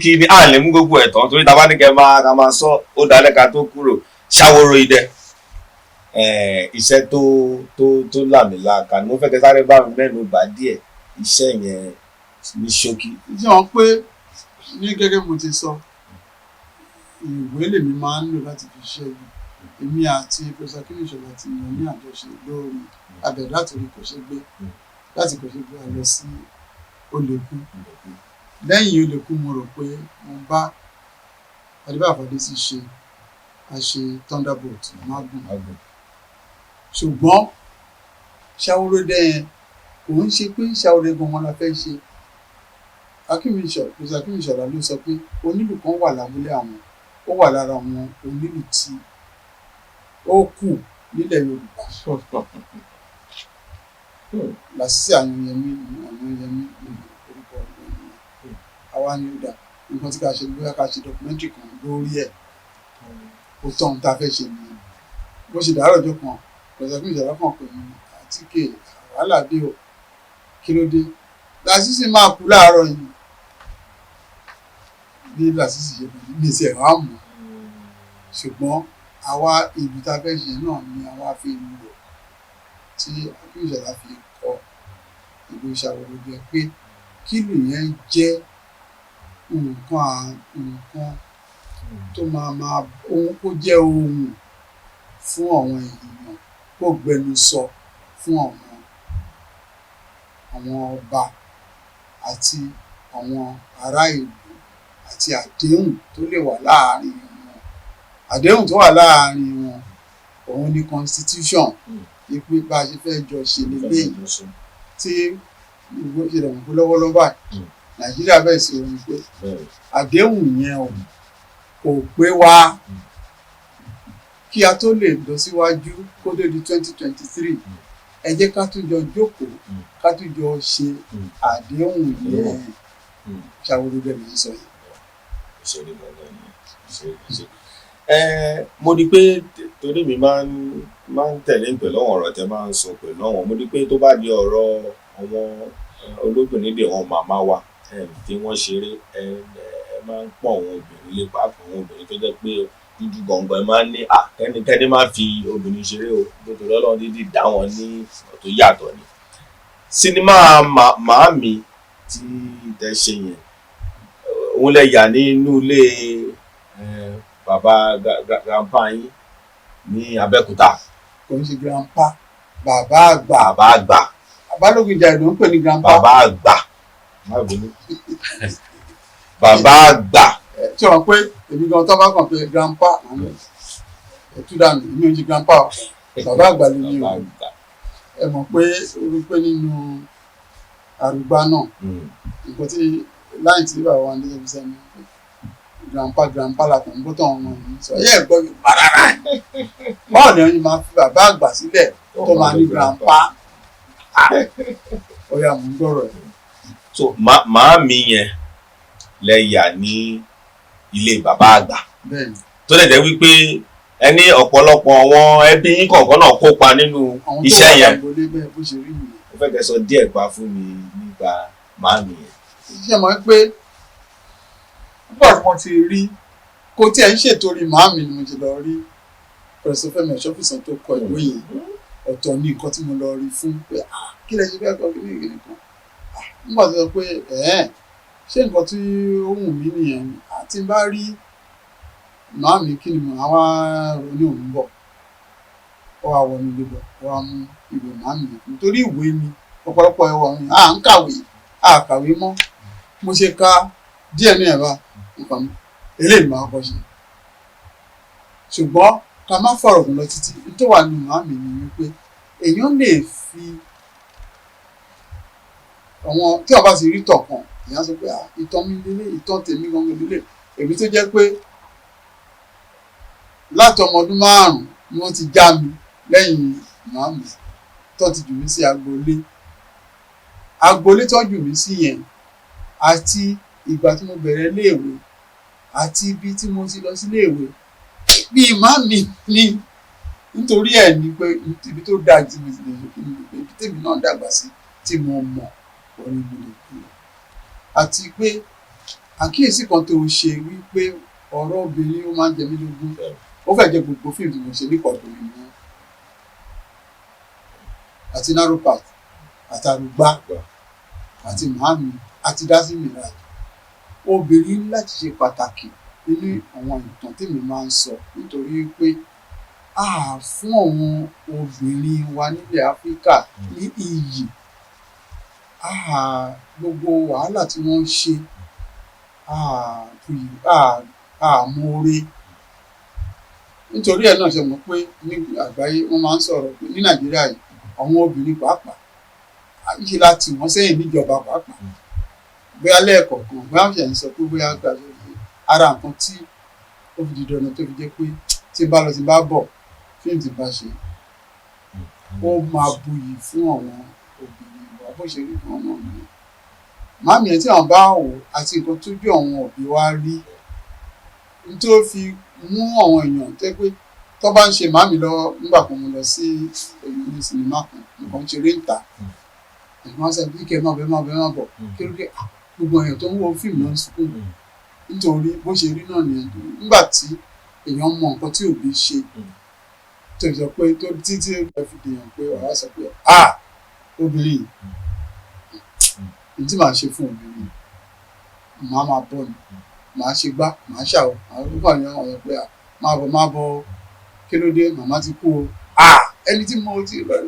kí ní à lè mú gbogbo ẹ̀ tán torí tábà ní kẹ́ máa sọ ó dalẹ́ ká tó kúrò Ṣàwòrò Idẹ iṣẹ́ tó làmìlaka ni mo fẹ́ kẹ́ sáré bá mi mẹ́nu bà díẹ̀ iṣẹ́ yẹn ní ṣókí. ṣé wọn pé ní gẹ́gẹ́ mo ti sọ ìwé lèmi máa ń lò láti fi ṣe yìí èmi àti Professor Akinwumi Ìṣọ̀lá ti yan ní àjọṣe lórí abẹ̀rẹ̀ láti orí Kòṣegbé láti Kòṣegbé a lọ sí Olèkú lẹ́yìn Olèkú mo rò pé mo bá Adébáyọ̀ Fádésì ṣe a ṣe Thunderbolt Magun ṣùgbọ́n Ṣàwòrò Idẹ yẹn kò ń ṣe pé Ṣàwòrò Idẹ gan-an la fẹ́ ṣe Professor Akinwumi Ìṣọ̀lá ló sọ pé onílù kan wà lábúlé àwọn ó wà lára àwọn onílù tí ó kù nílẹ̀ Yorùbá Lásìsì Àyànyẹmí orúkọ ọ̀gbìn àwa ni ó dà nǹkan tí ká ṣe bóyá ká ṣe documentary kan lórí ẹ̀ ó tọ́ ohun tá a fẹ́ ṣe nìyẹn bó ṣe dàárọ̀ ọjọ́ kan Professor Akinwumi Ìṣọ̀lá kan pè mí àtíkè wàhálà dé o kí ló dé Lásìsì máa kú láàárọ̀ yìí bí Lásìsì ṣe bẹ̀rẹ̀ ní ìṣẹ̀ wàá mọ̀ ṣùgbọ́n àwa ìlú tá a fẹ́ ṣe náà ni àwa fi lò tí Akinwumi Ìṣọ̀lá fi kọ ìlú Ṣàwòrò Idẹ pé kílù yẹn jẹ́ nǹkan tó máa ohun kó jẹ́ ohun fún àwọn èèyàn kó gbẹnu sọ fún àwọn ọba àti àwọn ará ìlú àti àdéhùn tó lè wà láàárín wọn àdéhùn tó wà láàárín wọn òun ni constitution ipe bá a ṣe fẹ́ jọ ṣe lélẹ́yìn tí ìwé ìṣẹ̀lẹ̀ wọn kó lọ́wọ́lọ́wọ́ báyìí Nàìjíríà bẹ̀rẹ̀ sí orin pé àdéhùn yẹn kò pé wá kí a tó lè lọ síwájú kó tó di 2023 ẹ jẹ́ ká tún jọ jókòó ká tún jọ ṣe àdéhùn yẹn ṣàwòrán bẹ́ẹ̀ ni sọ yìí. ìṣeré gbọ́dọ̀ ni ìṣeré. Mo rí i pé torí mi máa ń tẹ̀lé pẹ̀lú àwọn ọ̀rọ̀ tẹ máa ń sọ pẹ̀lú àwọn, mo rí i pé tó bá di ọ̀rọ̀ àwọn olóbìnrin dè wọn màmá wa tí wọ́n ṣeré ẹ máa ń pọ̀ àwọn obìnrin lé pàápàá àwọn obìnrin tó jẹ́ pé dúdú gbọ̀ngbọ̀n ẹ máa ń ní kẹ́nikẹ́ni máa fi obìnrin ṣeré o nítorí Ọlọ́run dídì dá wọn ní ọ̀nà tó yàtọ̀ ni. Sinimá Màámi tí tẹ ṣe yẹn òun lẹ yà nínú ilé bàbá grandpa yín ní Abẹ́òkúta. Kò ń ṣe grandpa, bàbá àgbà. Bàbá àgbà. Balógun Ìjàyè ló ń pè ní grandpa. Bàbá àgbà. Bàbá àgbà. Ṣé wọn pé èmi gan tó bá kàn pé grandpa ẹtú dànù èmi ò ń ṣe grandpa o, bàbá àgbà ló ní o. Ẹ mọ̀ pé orí pé nínú àrùgbá náà nǹkan tí láì tí bàbá wa ní ẹbí sẹ́ni grandpa làtọ̀ ń gbọ́tọ̀ ọmọ yìí sọ yẹ́ ẹ̀gbọ́n yìí pa rárá báwo ni wọ́n máa fi bàbá àgbà sílẹ̀ tó máa ní grandpa ọ̀yà mú gbọ́rọ̀ ẹ̀. So Màámi yẹn lẹ yà ní ilé bàbá àgbà tó lè jẹ́ wípé ẹni ọ̀pọ̀lọpọ̀ àwọn ẹbí yín kọ̀ọ̀kan náà kópa nínú iṣẹ́ yẹn. Mo fẹ́ kẹ́ sọ díẹ̀ pa fún mi nípa Màámi yẹn. Ṣé mo pé púpọ̀ tí mo ti rí kò tí ẹ̀ ń ṣètòrí Màámi ni mo ti lọ rí pẹ̀sẹ̀ Fẹ́mi Ọ̀ṣọ́fìsàn tó kọ ìwé yẹn ọ̀tọ̀ ní nǹkan tí mo lọ rí fún pé kí lẹ ṣe fẹ́ kọ́ kíní ìgbìnì kan nígbà tó sọ pé ṣé nǹkan tí ó wù mí nìyẹn àti bá rí Màámi kí ni mo àwa ronú òun bọ̀ ọ wà wọnú ilé bọ̀ ọ wà mú ìwé Màámi yẹn nítorí ìwé mi ọ̀pọ̀lọpọ̀ ẹ̀wọ̀ mi ń kàwé àkàwé mọ́ mo ṣe ka díẹ̀ ní ẹ̀bá nǹkan mi eléyìí máa kọ́ ṣe ṣùgbọ́n ká má fọ̀rọ̀ gùn lọ títí tó wà nínú Màámi ni wípé èèyàn lè fi àwọn tí ọba sì rí tọ̀kan èèyàn sọ pé ìtàn mi lélẹ̀ ìtàn tèmi gangan lélẹ̀ èmi tó jẹ́ pé láti ọmọ ọdún 5 ni wọ́n ti já mi lẹ́yìn Màámi tó ti jù mí sí agboolé tó jù mí sí yẹn àti ìgbà tí mo bẹ̀rẹ̀ iléèwé àti ibi tí mo ti lọ sí iléèwé bí Màámi ní nítorí ẹ̀ ní pé ibi tó dáa tí mo ti lè ṣe kí ni pé ibi tèmi náà dàgbà sí tí mo mọ̀ orí mi lè kúrò àti pé àkíyèsí kan tó ṣe wípé ọ̀rọ̀ obìnrin ó máa ń jẹ mí lógún ó fẹ́ jẹ́ gbogbo fíìmù tí mo ṣe nípa obìnrin ni àti narrow path àti àrùgbá àti Màámi àti Dazzy Mirage obìnrin láti ṣe pàtàkì nínú àwọn ìtàn tèmi máa ń sọ nítorí pé fún àwọn obìnrin wa nílẹ̀ Áfíríkà ní iyì gbogbo wàhálà tí wọ́n ń ṣe àmóore nítorí ẹ̀ náà ṣe mọ̀ pé ní àgbáyé wọ́n máa ń sọ̀rọ̀ pé ní Nàìjíríà yìí àwọn obìnrin pàápàá yìí láti wọ́n sẹ́yìn níjọba pàápàá bóyá lẹ́ẹ̀kọ̀ọ̀kan bóyá ṣe ń sọ pé bóyá gbàgbé ara nǹkan tí ó fi di dandan tó fi jẹ́ pé tí bá lọ tí bá bọ̀ fíìmù tí bá ṣe ó máa buyì fún àwọn obìnrin wa bó ṣe rí kan náà nìyẹn Màámi ẹ̀ tí àwọn bá wò àti nǹkan tó jẹ́ àwọn òbí wa rí tó fi mú àwọn èèyàn tẹ́ pé tó bá ń ṣe Màámi lọ nígbà kan mo lọ sí ní sinimá kan nǹkan ṣeré ń ta ẹ̀gbọ́n sẹ́ bí kẹ́ máa bọ̀ kí ló dé gbogbo èèyàn tó ń wo fíìmù náà sùkúl nítorí bó ṣe rí náà nìyẹn nígbà tí èèyàn mọ nǹkan tí òbí ṣe tó sọ pé tó títí ẹ fi dèèyàn pé ọ̀rá sọ pé obìnrin yìí tí màá ṣe fún obìnrin màá máa bọ̀ ni màá ṣe gbá màá ṣàwọ̀ àwọn púpọ̀ yẹn ọ̀rọ̀ pé máa bọ̀ kí ló dé màmá ti kú o ẹni tí mo ti rẹ̀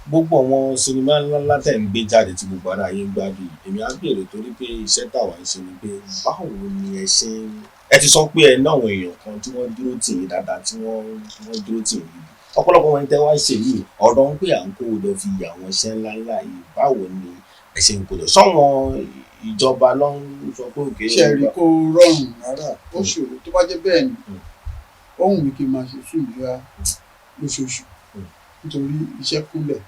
gbogbo àwọn sinimá ńláńlá tẹ̀ ń gbé jáde tí gbogbo ara yín gbádùn èmi á béèrè torí pé iṣẹ́ tàwa ń ṣe ni pé báwo ni ẹ ṣe ń ẹ ti sọ pé ẹ ní àwọn èèyàn kan tí wọ́n dúró tì yín dáadáa tí wọ́n dúró tì yín ọ̀pọ̀lọpọ̀ wọn tẹ́ wá ṣe yìí ọ̀rọ̀ ń pè à ń kó lọ fi àwọn iṣẹ́ ńláńlá yìí báwo ni ẹ ṣe ń kó lọ sọ́wọ́n ìjọba ló ń sọ pé òkè. ṣe rí kó rọrùn rárá ó ṣòro tó bá jẹ́ bẹ́ẹ̀ ni ohun mi kì í máa ṣe fún ìlera lóṣooṣù nítorí iṣẹ́ kúnlẹ̀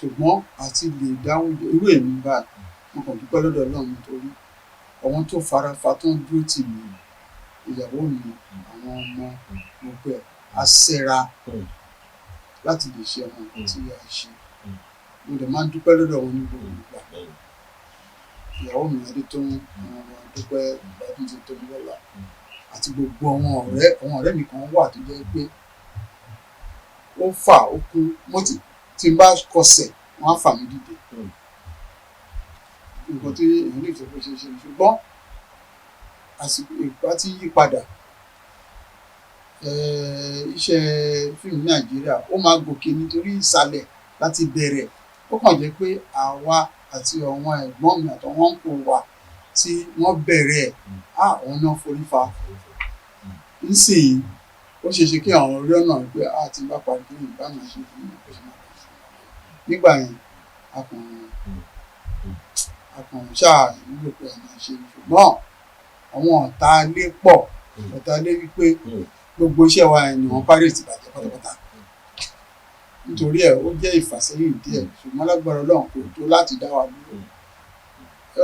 ṣùgbọ́n àti lè dáhùn irú èmi báyìí mo kàn dúpẹ́ lọ́dọ̀ Ọlọ́run nítorí àwọn tó farafa tó ń dúró tì mí, ìyàwó mi, àwọn ọmọ, gbogbo ẹ̀ á ṣẹ́ra láti lè ṣe àwọn nǹkan tí a ṣe. Mo dẹ̀ máa ń dúpẹ́ lọ́dọ̀ wọn ní gbogbo ìgbà. Ìyàwó mi Adétóun, dúpẹ́ ìgbádùn ti tóbi lọ́la, àti gbogbo àwọn ọ̀rẹ́ mi kan wà tó jẹ́ pé ó fà ó kú tí n bá kọsẹ̀ wọ́n á fà mí dìde. Nǹkan tí èèyàn lè fẹ́ kó ṣe ṣe ṣùgbọ́n àsìkò ìgbà tí yí padà, iṣẹ́ fíìmù Nàìjíríà ó máa gòkè nítorí ìsàlẹ̀ láti bẹ̀rẹ̀. Ó kàn jẹ́ pé àwa àti àwọn ẹ̀gbọ́n mi àtàwọn ń kó wa tí wọ́n bẹ̀rẹ̀ àwọn náà forí fa. Nísìnyí ó ṣe ṣe kí àwọn orí ọ̀nà pé ti bá parí kí nìkan máa ṣe fún mi pẹ̀lú nígbà yẹn a kàn ṣáà nílò pé a máa ṣe, ṣùgbọ́n àwọn ọ̀tá ilé pọ̀, ọ̀tá ilé wípé gbogbo iṣẹ́ wa ni wọ́n parí ti bàjẹ́ pátápátá. Nítorí ẹ̀ ó jẹ́ ìfàsẹ́yìn díẹ̀, ṣùgbọ́n lágbára Ọlọ́run kò tó láti dá wa dúró.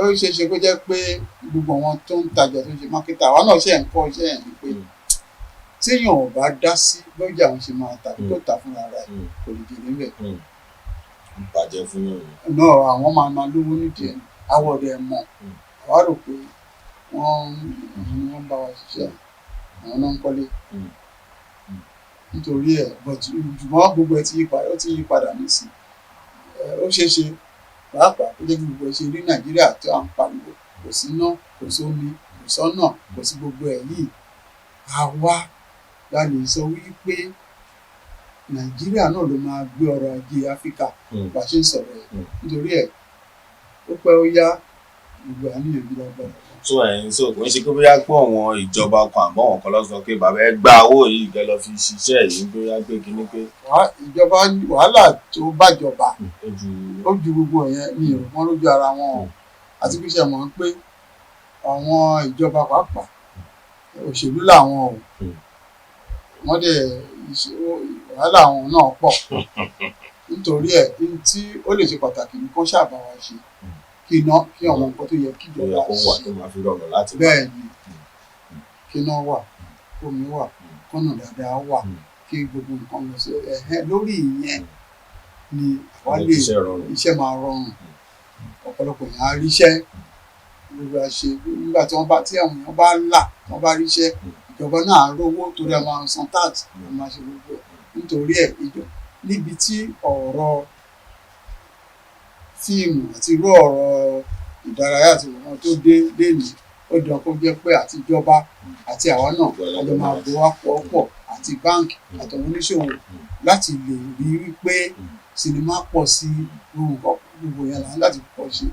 Ó ṣe é ṣe kó jẹ́ pé gbogbo àwọn tó ń tajà tó ń ṣe mákẹ́tà àwa náà ṣe ń kọ́ iṣẹ́ ẹ̀ ni pé tí èèyàn ò bá dá sí lọ́jà àwọn ṣe máa tàbí tó tà fúnra rẹ̀ kò lè jèrè ńbẹ̀. Bàjẹ́ fún yàn. Náà àwọn máa lówó nídìí ẹ̀ àwọ̀ rẹ̀ mọ̀, àwa rò pé wọ́n bá wa ṣiṣẹ́, àwọn náà ń kọ́lé. Nítorí ẹ̀ ṣùgbọ́n gbogbo ẹ̀ ó ti yí padà nísìnyí. Ó ṣeé ṣe pàápàá ó jẹ́ kí gbogbo ẹ̀ ṣe rí Nàìjíríà tí à ń pariwo kò sí iná, kò sómi, kò sọ́nà, kò sí gbogbo ẹ̀ yìí. Àwa la lè sọ wípé Nàìjíríà náà ló máa gbé ọrọ̀ ajé Áfíríkà bá ṣe ń sọ̀rọ̀ ẹ̀. Nítorí ẹ̀ ó pẹ́ ó yá gbogbo àníyànjú lágbára. So kò ń ṣe pé bóyá pé àwọn ìjọba kan àbọ̀ wọn kan lọ sọ pé bàbá ẹ gba owó yìí kẹ́ lọ fi ṣiṣẹ́ yìí bóyá pé kíní pé. Ìjọba wàhálà tó bàjọba ó ju gbogbo yẹn ní ìrọ̀mọ́ lójú ara wọn, àti bí ṣe mọ̀ pé àwọn ìjọba pàápàá òṣèlú làwọn ò wọ́n dẹ̀ wàhálà àwọn náà pọ̀. Nítorí ẹ̀ tí ó lè ṣe pàtàkì ní kó ṣàbá wa ṣe kí àwọn nǹkan tó yẹ kí ìjọba ṣe. Bẹ́ẹ̀ ni kí iná wà, omi wà, kọ́nà dáadáa wà, kí gbogbo nǹkan lọ sí lórí ìyẹn ni àwa lè iṣẹ́ máa rọrùn. Ọ̀pọ̀lọpọ̀ èèyàn á ríṣẹ́ gbogbo àṣẹ nígbà tí àwọn èèyàn bá là wọ́n bá ríṣẹ́, ìjọba náà á rówó torí a máa san tax, a máa ṣe gbogbo ẹ̀. Nítorí ẹ̀ níbi tí ọ̀rọ̀ fíìmù àti irú ọ̀rọ̀ ìdárayá àti ìwọ̀n tó dé ní ó dán kó jẹ́ pé àti ìjọba àti àwa náà ọjọ́ máa bọ̀ wá pọ̀ àti báńkì àtàwọn oníṣòwò láti lè rí wípé sinimá pọ̀ sí gbogbo yẹn láti pọ̀ sí.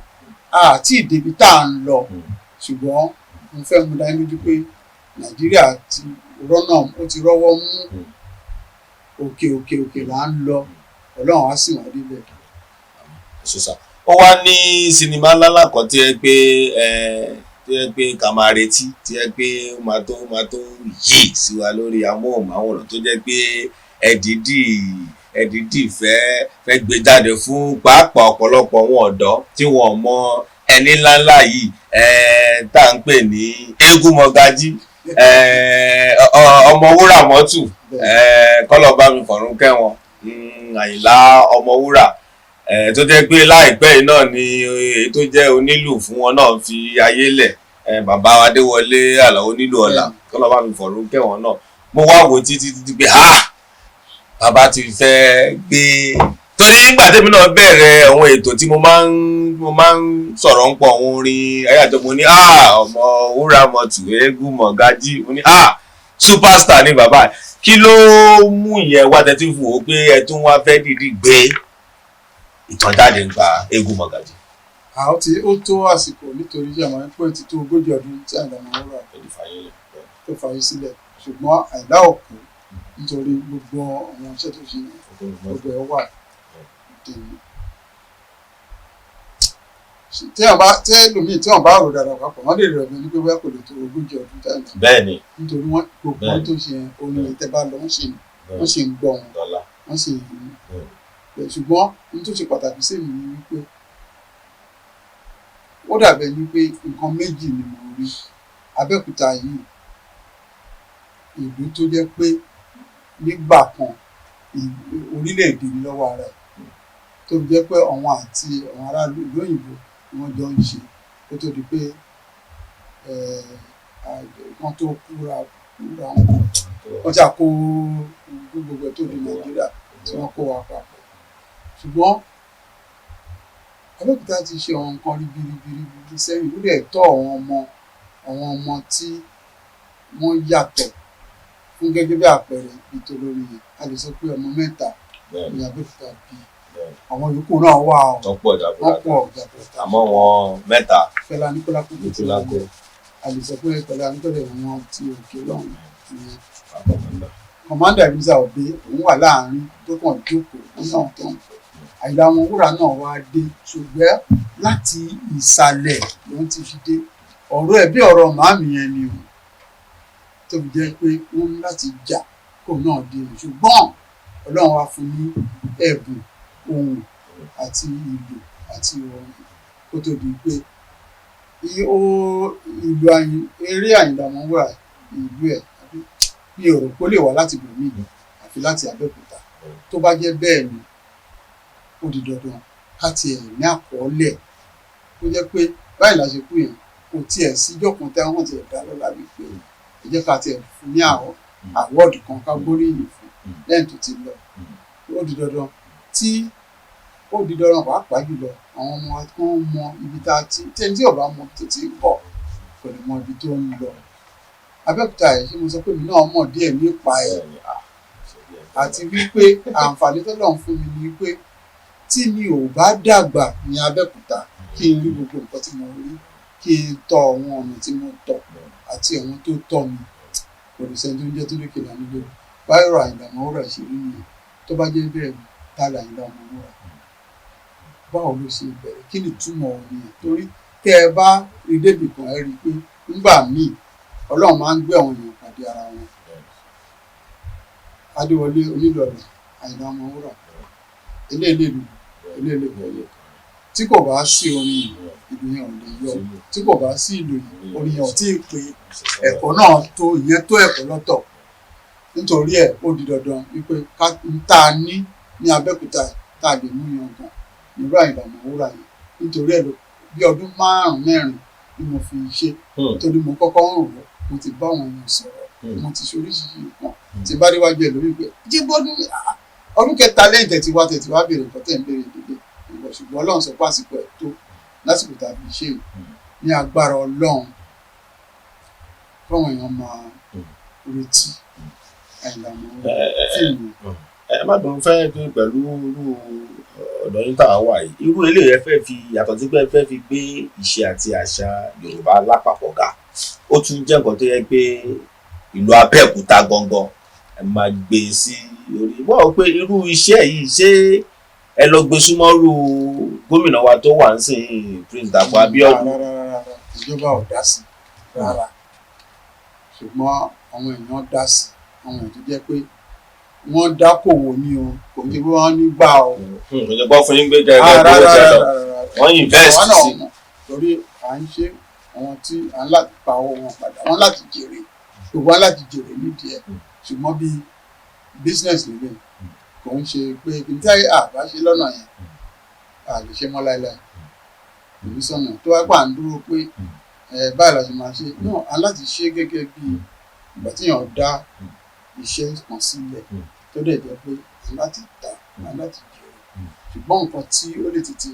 Àti ìdèbí tá à ń lọ, ṣùgbọ́n mo fẹ́ mú dání lójú pé Nàìjíríà ti rọ́wọ́ mú òkè là ń lọ, Ọlọ́run á sì wá débẹ̀. Ó wá ní sinimá ńlá kan tí ẹ pé ká máa retí, tí ẹ pé ó máa tó yí sí wa lórí amóhùnmáwòrán tó jẹ́ pé ẹ̀dídì fẹ́ gbé jáde fún pàápàá ọ̀pọ̀lọpọ̀ àwọn ọ̀dọ́ tí wọ́n mọ ẹni ńláńlá yìí tá à ń pè ní Eégún Mọ̀gájí, Ọmọwúrà Mọ́tù, kọ́lọ̀ bá mi fọ̀rún kẹ́wọn, Àyìnlá Ọmọwúrà, tó jẹ́ pé láìpẹ́ yìí náà ni èyí tó jẹ́ onílù fún wọn náà fi ayé lẹ̀, bàbá Adéwọlé Àlàó Onílù Ọlá, kọ́lọ̀ bá mi fọ̀rún kẹ́wọn náà. Mo wá wò títí pé bàbá ti fẹ́ gbé, torí nígbà tèmi náà bẹ̀rẹ̀ àwọn ètò tí mo máa ń sọ̀rọ̀ ń pọ̀ àwọn orin ayájọ́, mo ní Ọmọwúrà Mọ́tù, Eégún Mọ̀gájí, mo ní superstar ni bàbá. Kí ló mú ìyẹn wá tẹ́tí fún o pé ẹ tún wá fẹ́ dìdí gbé ìtàn jáde nípa Eégún Mọ̀gájí? Ó tó àsìkò nítorí jẹ́ àwọn ẹ̀pọ̀ ti tó 40 ọdún tí Àyìnlá Ọmọwúrà tó fàyè sílẹ̀, ṣùgbọ́n Àyìnlá ò kú nítorí gbogbo àwọn iṣẹ́ tó ṣe gbogbo ẹ̀ wà tèmi. Tí ẹlòmíì tí wọ́n bá rò dáadáa papọ̀ wọ́n lè rẹ̀ mí ní pé wọ́n kò lè tó 40 ọdún tí Àyìnlá. Bẹ́ẹ̀ ni. Nítorí wọ́n gbogbo tó ṣe orin ìtẹ́ bá lọ wọ́n ṣe ń gbọ́ wọn, wọ́n ṣe ṣùgbọ́n ohun tó ṣe pàtàkì sí mi ni wípé ó dàbẹ̀ ni pé nǹkan méjì ni mo rí. Abẹ́òkúta yìí ìlú tó jẹ́ pé nígbà kan orílẹ̀-èdè ni lọ́wọ́ ara ẹ̀, tó jẹ́ pé àwọn àti àwọn aráàlú ìlú òyìnbó ni wọ́n jọ ń ṣe kó tó di pé wọ́n tó kúra wọ́n jà kó gbogbo tó di Nàìjíríà tí wọ́n kó wa papọ̀. Ṣùgbọ́n Abẹ́òkúta ti ṣe àwọn nǹkan ribiribi sẹ́yìn, ó dẹ̀ tọ́ àwọn ọmọ tí wọ́n yàtọ̀ fún gẹ́gẹ́ bí àpẹẹrẹ ètò lórí yẹn. A lè sọ pé ọmọ 3 ní Abẹ́òkúta bí àwọn yòókù náà wà wọ́n pọ̀ jàbọ̀tà. àmọ́ wọn 3. Fẹlá Aníkúlápó a lè sọ pé Fẹlá Aníkúlápó wọn ti òkè lọ́hùn ìyẹn. Kọ̀mándà Ìrísà Òbé òun wà láàárín tó kàn jókòó náà tó ń pẹ́. Àyìnlá Ọmọwúrà náà wá dé, ṣùgbọ́n láti ìsàlẹ̀ ló ti fi dé. Ọ̀rọ̀ ẹ̀ bí ọ̀rọ̀ màámi yẹn ni o, tó fi jẹ́ pé wọ́n ní láti jà kó náà dé o. Ṣùgbọ́n Ọlọ́run wá fún ní ẹ̀bùn ohùn àti ìlù àti orin kó tó di pé eré Àyìnlá Ọmọwúrà ìlú ẹ̀ mi ò rò pé ó lè wá láti bòmí àfi láti Abẹ́òkúta. Tó bá jẹ́ bẹ́ẹ̀ ni ó di dandan ká tiẹ̀ ní àkọọ́lẹ̀ tó jẹ́ pé báyìí la ṣe kú yẹn kò tiẹ̀ síjọ́ kan tí wọ́n tiẹ̀ dá lọ́la wípé ẹ jẹ́ ká tiẹ̀ fún ní àwọ́ọ̀dù kan ká gbóríyìn fún lẹ́yìn tó ti lọ. Ó di dandan pàápàá jùlọ àwọn ọmọ wa tó ń mọ ibi tá a ti tẹ́ni tí ọba mọ tó ti ń bọ̀ kò lè mọ ibi tó ń lọ. Abẹ́òkúta yìí ṣé mo sọ pé mi náà mọ̀ díẹ̀ nípa ẹ̀ àti wípé àǹfààní tó lọ́n fún mi ni wípé tí mi ò bá dàgbà ní Abẹ́òkúta kí n rí gbogbo nǹkan tí mo rí, kí n tọ àwọn ọ̀nà tí mo tọ̀ àti àwọn tó tọ́ mi, kò lè sẹ́ni tó ń jẹ́ tó lè kéde ànílò. Báyọ̀ Àyìnlá Ọmọwúrà ṣe rí nìyẹn. Tó bá jẹ́ bẹ́ẹ̀ ni ta là Àyìnlá Ọmọwúrà? Báwo ló ṣe bẹ̀rẹ̀? Kí ni túmọ̀ òní ẹ̀? Torí tẹ́ ẹ bá rí débì kan ẹ rí i pé nígbà míì Ọlọ́run máa ń gbé àwọn èèyàn pàdé ara wọn. Adéwọlé Onílọ̀rẹ̀ Àyìnlá Ọmọwúrà eléèlé tí kò bá sí orin ìlú yẹn ò lè yọ, tí kò bá sí ìlú orin yẹn ò tí ì pé ẹ̀kọ́ náà tó ìyẹn tó ẹ̀kọ́ lọ́tọ̀. Nítorí ẹ̀ ó di dandan wípé ká tá a ní Abẹ́òkúta tá a lè mú yan gan nírú Àyìnlá Ọmọwúrà yẹn. Nítorí ẹ̀ bí ọdún 5-6 ni mo fi ṣe, torí mo kọ́kọ́ ń rò ó, mo ti bá àwọn èèyàn sọ̀rọ̀, mo ti ṣe oríṣiríṣi nǹkan tí bá déwájú ẹ̀ lórí pé jíbọ́dún ọdún 3 lẹ́yìn tẹ̀tí wá béèrè nǹkan tẹ̀ ń béèrè dédé ìwọ̀, ṣùgbọ́n Ọlọ́run sọ pé àsìkò ẹ̀ tó lásìkò tàbí ṣe ní agbára Ọlọ́run káwọn èèyàn máa retí Àyìnlá Ọmọwúrà fíìmù. Ẹ má dùn fẹ́ pé pẹ̀lú irú ọ̀dọ̀ yín tá a wà yìí, irú eléyìí ẹ fẹ́ fi yàtọ̀ sí pé ẹ fẹ́ fi gbé ìṣe àti àṣà Yorùbá lápapọ̀ ga, ó tún jẹ́ nǹkan tó yẹ pé ìlú Abẹ́òkúta gangan ẹ máa gbé sí orí. Wọ́n rò pé irú iṣẹ́ yìí ṣé ẹ lọ gbé súnmọ́rú gómìnà wa tó wà ń sìn Prince Dàpọ̀ Abíọ́dún? Rárá, ìjọba ò dá sí rárá, ṣùgbọ́n àwọn èèyàn dá sí, àwọn èèyàn tó jẹ́ pé wọ́n dákòwò ní o, kò ní bí wọ́n nígbà o. ìjọba fún yín gbé jẹ́ ẹgbẹ́ owó ṣẹlẹ̀ wọ́n invest sí. torí à ń ṣe àwọn tí à ń láti pa owó wọn padà, wọ́n láti jèrè, gbogbo wọn láti jèrè nídìí ẹ̀, ṣùgbọ́n bí business nílé kò ń ṣe pé kí n tẹ́ àbá ṣe lọ́nà yẹn à lè ṣe mọ́ láéláé. Èmi sọ̀nà tó wá pà ń dúró pé báyìí la ṣe máa ṣe náà, a láti ṣe gẹ́gẹ́ bí ìgbà tí èèyàn dá iṣẹ́ kan sílẹ̀ tó dẹ̀ jẹ́ pé láti ta láti jèrè, ṣùgbọ́n nǹkan tí ó lè tètè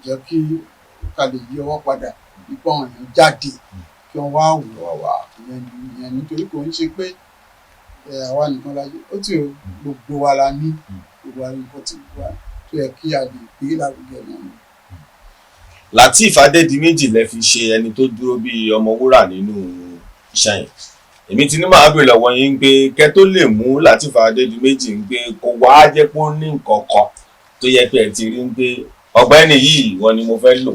jẹ́ kí ká lè yí ọwọ́ padà nípa àwọn èèyàn jáde kí wọ́n wá wà ìyẹn nítorí kò ń ṣe pé àwa nìkan la ó tí gbogbo wa la ní gbogbo wa ní nǹkan tí wà tó yẹ kí a lè gbé lárugẹ náà. Lateef Adédìméjì lẹ fi ṣe ẹni tó dúró bí Ọmọwúrà nínú iṣẹ́ yẹn. Èmi ti ní màá bèrè lọ́wọ́ yín pé kẹ́ tó lè mú Lateef Adédìméjì ń gbé kó wá jẹ́ pé ó ní nǹkan kan tó yẹ pé ẹ ti rí ń gbé ọ̀gbẹ́ni yìí wọ́n ni mo fẹ́ lò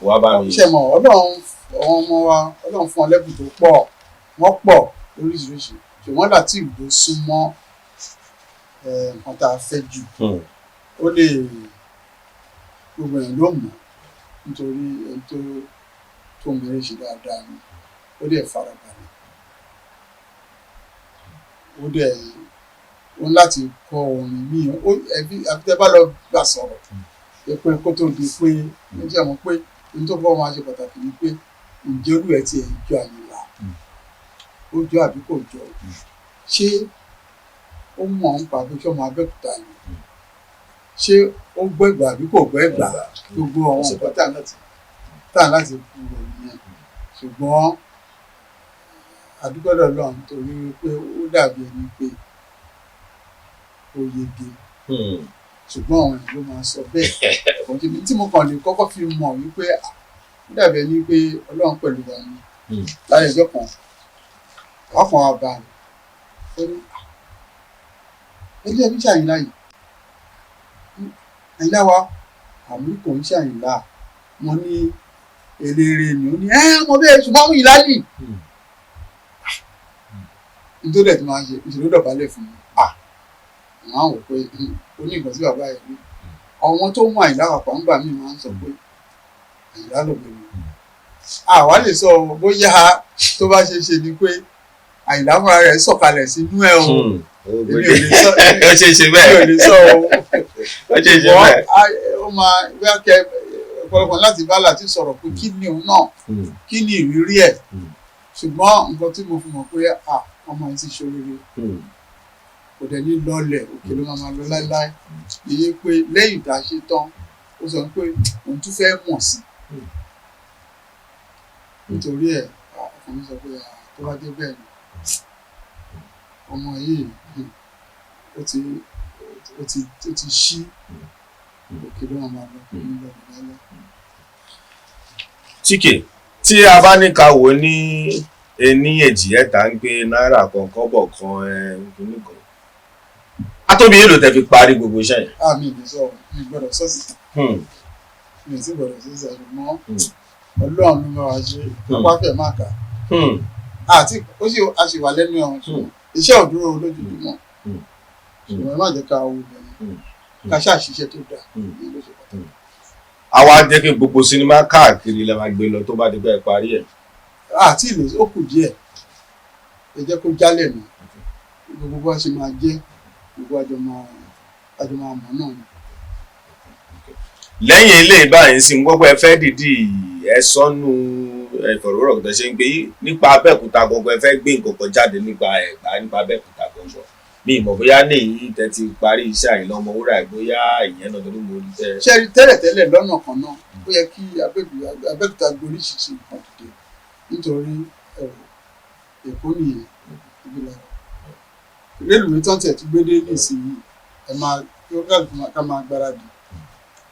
kó wá bá mi. ṣe mọ Ọlọ́run àwọn ọmọ wa Ọlọ́run fún ọlẹ́bùn tó pọ̀, wọ́n pọ̀ lóríṣiríṣi, ṣùgbọ́n Lateef ló súnmọ́ nǹkan tá a fẹ́ jù ó lè gbogbo èèyàn ló mọ̀ nítorí ẹni tó mẹ́rin ṣe dáadáa ni ó dẹ̀ farabalẹ̀ ó dẹ̀ ó ń láti kọ orin míì àbí tẹ́ bá lọ gbà sọ̀rọ̀ pé kó tó di pé ó jẹ́ mọ̀ pé ohun tó bọ́ máa ṣe pàtàkì ni pé ǹjẹ́ olú ẹ̀ tiẹ̀ jọ Àyìnlá ó jọ àbí kò jọ ṣé ó mọ̀ ń pa pé ṣọ́mọ Abẹ́òkúta ni ṣé ó gbẹ́gbà àbí kò gbẹ́gbà gbogbo àwọn nǹkan tá láti kú rẹ̀ nìyẹn ṣùgbọ́n àdúgbò lọ́n torí pé ó dàbí ẹni pé ó yege ṣùgbọ́n àwọn èèyàn ló máa sọ bẹ́ẹ̀ ọ̀jọ̀bí tí mo kàn lè kọ́kọ́ fi mọ̀ wípé ó dàbí ẹni pé Ọlọ́run pẹ̀lú wa ni láyé ọjọ́ kan ọkàn wa bá ó ní ilé ẹbí ṣàyìnlá yìí Àyìnlá wa àmì kò ń ṣàyìnlá mo ní eléré ni ó ní mo bẹ́ẹ̀ ṣùgbọ́n mú ìlà yìí nítorí ẹ̀ tí máa ń ṣe ìṣòro dọ̀bálẹ̀ fún mi àwọn àwọn pé ó ní nǹkan sí bàbá ẹ̀ rí àwọn tó mú Àyìnlá àpá ń gbà mí máa ń sọ pé Àyìnlá ló bẹ̀rẹ̀ àwa lè sọ bóyá tó bá ṣe ṣe ni pé Àyìnlá fúnra rẹ̀ sọ̀kalẹ̀ sínú ẹ̀ o èmi ò lè sọ ó ṣe ṣe bẹ́ẹ̀ èmi ò lè sọ o ó ṣe ṣe bẹ́ẹ̀ ó máa wíwá kẹ ọ̀pọ̀lọpọ̀ láti bá láti sọ̀rọ̀ pé kí ni òun náà kí ni ìrírí ẹ̀ ṣùgbọ́n nǹkan tí mo fi mọ̀ pé ọmọ yìí ti ṣoríire kò dẹ̀ ní lọ́lẹ̀ òkè ló máa lọ láéláé iye pé lẹ́yìn tá a ṣe tán ó sọ pé òun tún fẹ́ mọ̀ sí nítorí ẹ̀ ọkùnrin sọ pé tó bá dé bẹ́ẹ̀ ni ọmọ yìí ó ti ṣí òkè ló máa lọ ní lọ́lẹ̀ láéláé. Chike tí a bá ní ká wò ní ení èjì ẹ̀ta ń gbé náírà kan kọ́bọ̀ kan nìkan atóbi yìí ló tẹ́ fi parí gbogbo iṣẹ́ yẹn. mi ì lè sọ mi gbọ́dọ̀ sọ síta mi ì sì gbọ́dọ̀ sọ síta ṣùgbọ́n Ọlọ́run ló máa wá ṣe pápáfẹ́ máa kà àti ó sì a ṣì wà lẹ́nu ẹ̀wọ̀n iṣẹ́ ò dúró lójoojúmọ́ ṣùgbọ́n ẹ má jẹ́ ká wo bẹ̀rẹ̀ ká ṣàṣìṣe tó dáa ní ló ṣe pàtàkì. àwa jẹ́ kí gbogbo sinimá káàkiri la máa gbé lọ tó bá di bẹ́ẹ̀ parí ẹ̀. àti ìlú ó kù díẹ̀ ẹ jẹ́ kó jálẹ̀ nù gbogbo bá ṣe máa jẹ́ gbogbo àjọ máa mọ̀ náà ni. lẹ́yìn ilé báyìí sì ń gbọ́ pé ẹ fẹ́ dìdí ẹ sọ́nù ìfọ̀rọ̀wérọ̀ tó ṣe ń gbé nípa Abẹ́òkúta gbogbo ẹ fẹ́ gbé nǹkan kan jáde nípa Ẹ̀gbá nípa Abẹ́òkúta gbọ̀ngàn mi ìmọ̀ bóyá ní èyí tẹ́ ti parí iṣẹ́ Àyìnlá Ọmọwúrà bóyá ìyẹn náà tó ní mo rí tẹ́. ṣe tẹ́lẹ̀tẹ́lẹ̀ lọ́nà kan náà ó yẹ kí Abẹ́òkúta gborí ṣìṣe nǹkan dìde nítorí Èkó nìyẹn ìbílẹ̀ rélùwé tán tẹ̀ tí gbédé nísìnyí ẹ máa ká máa gbáradì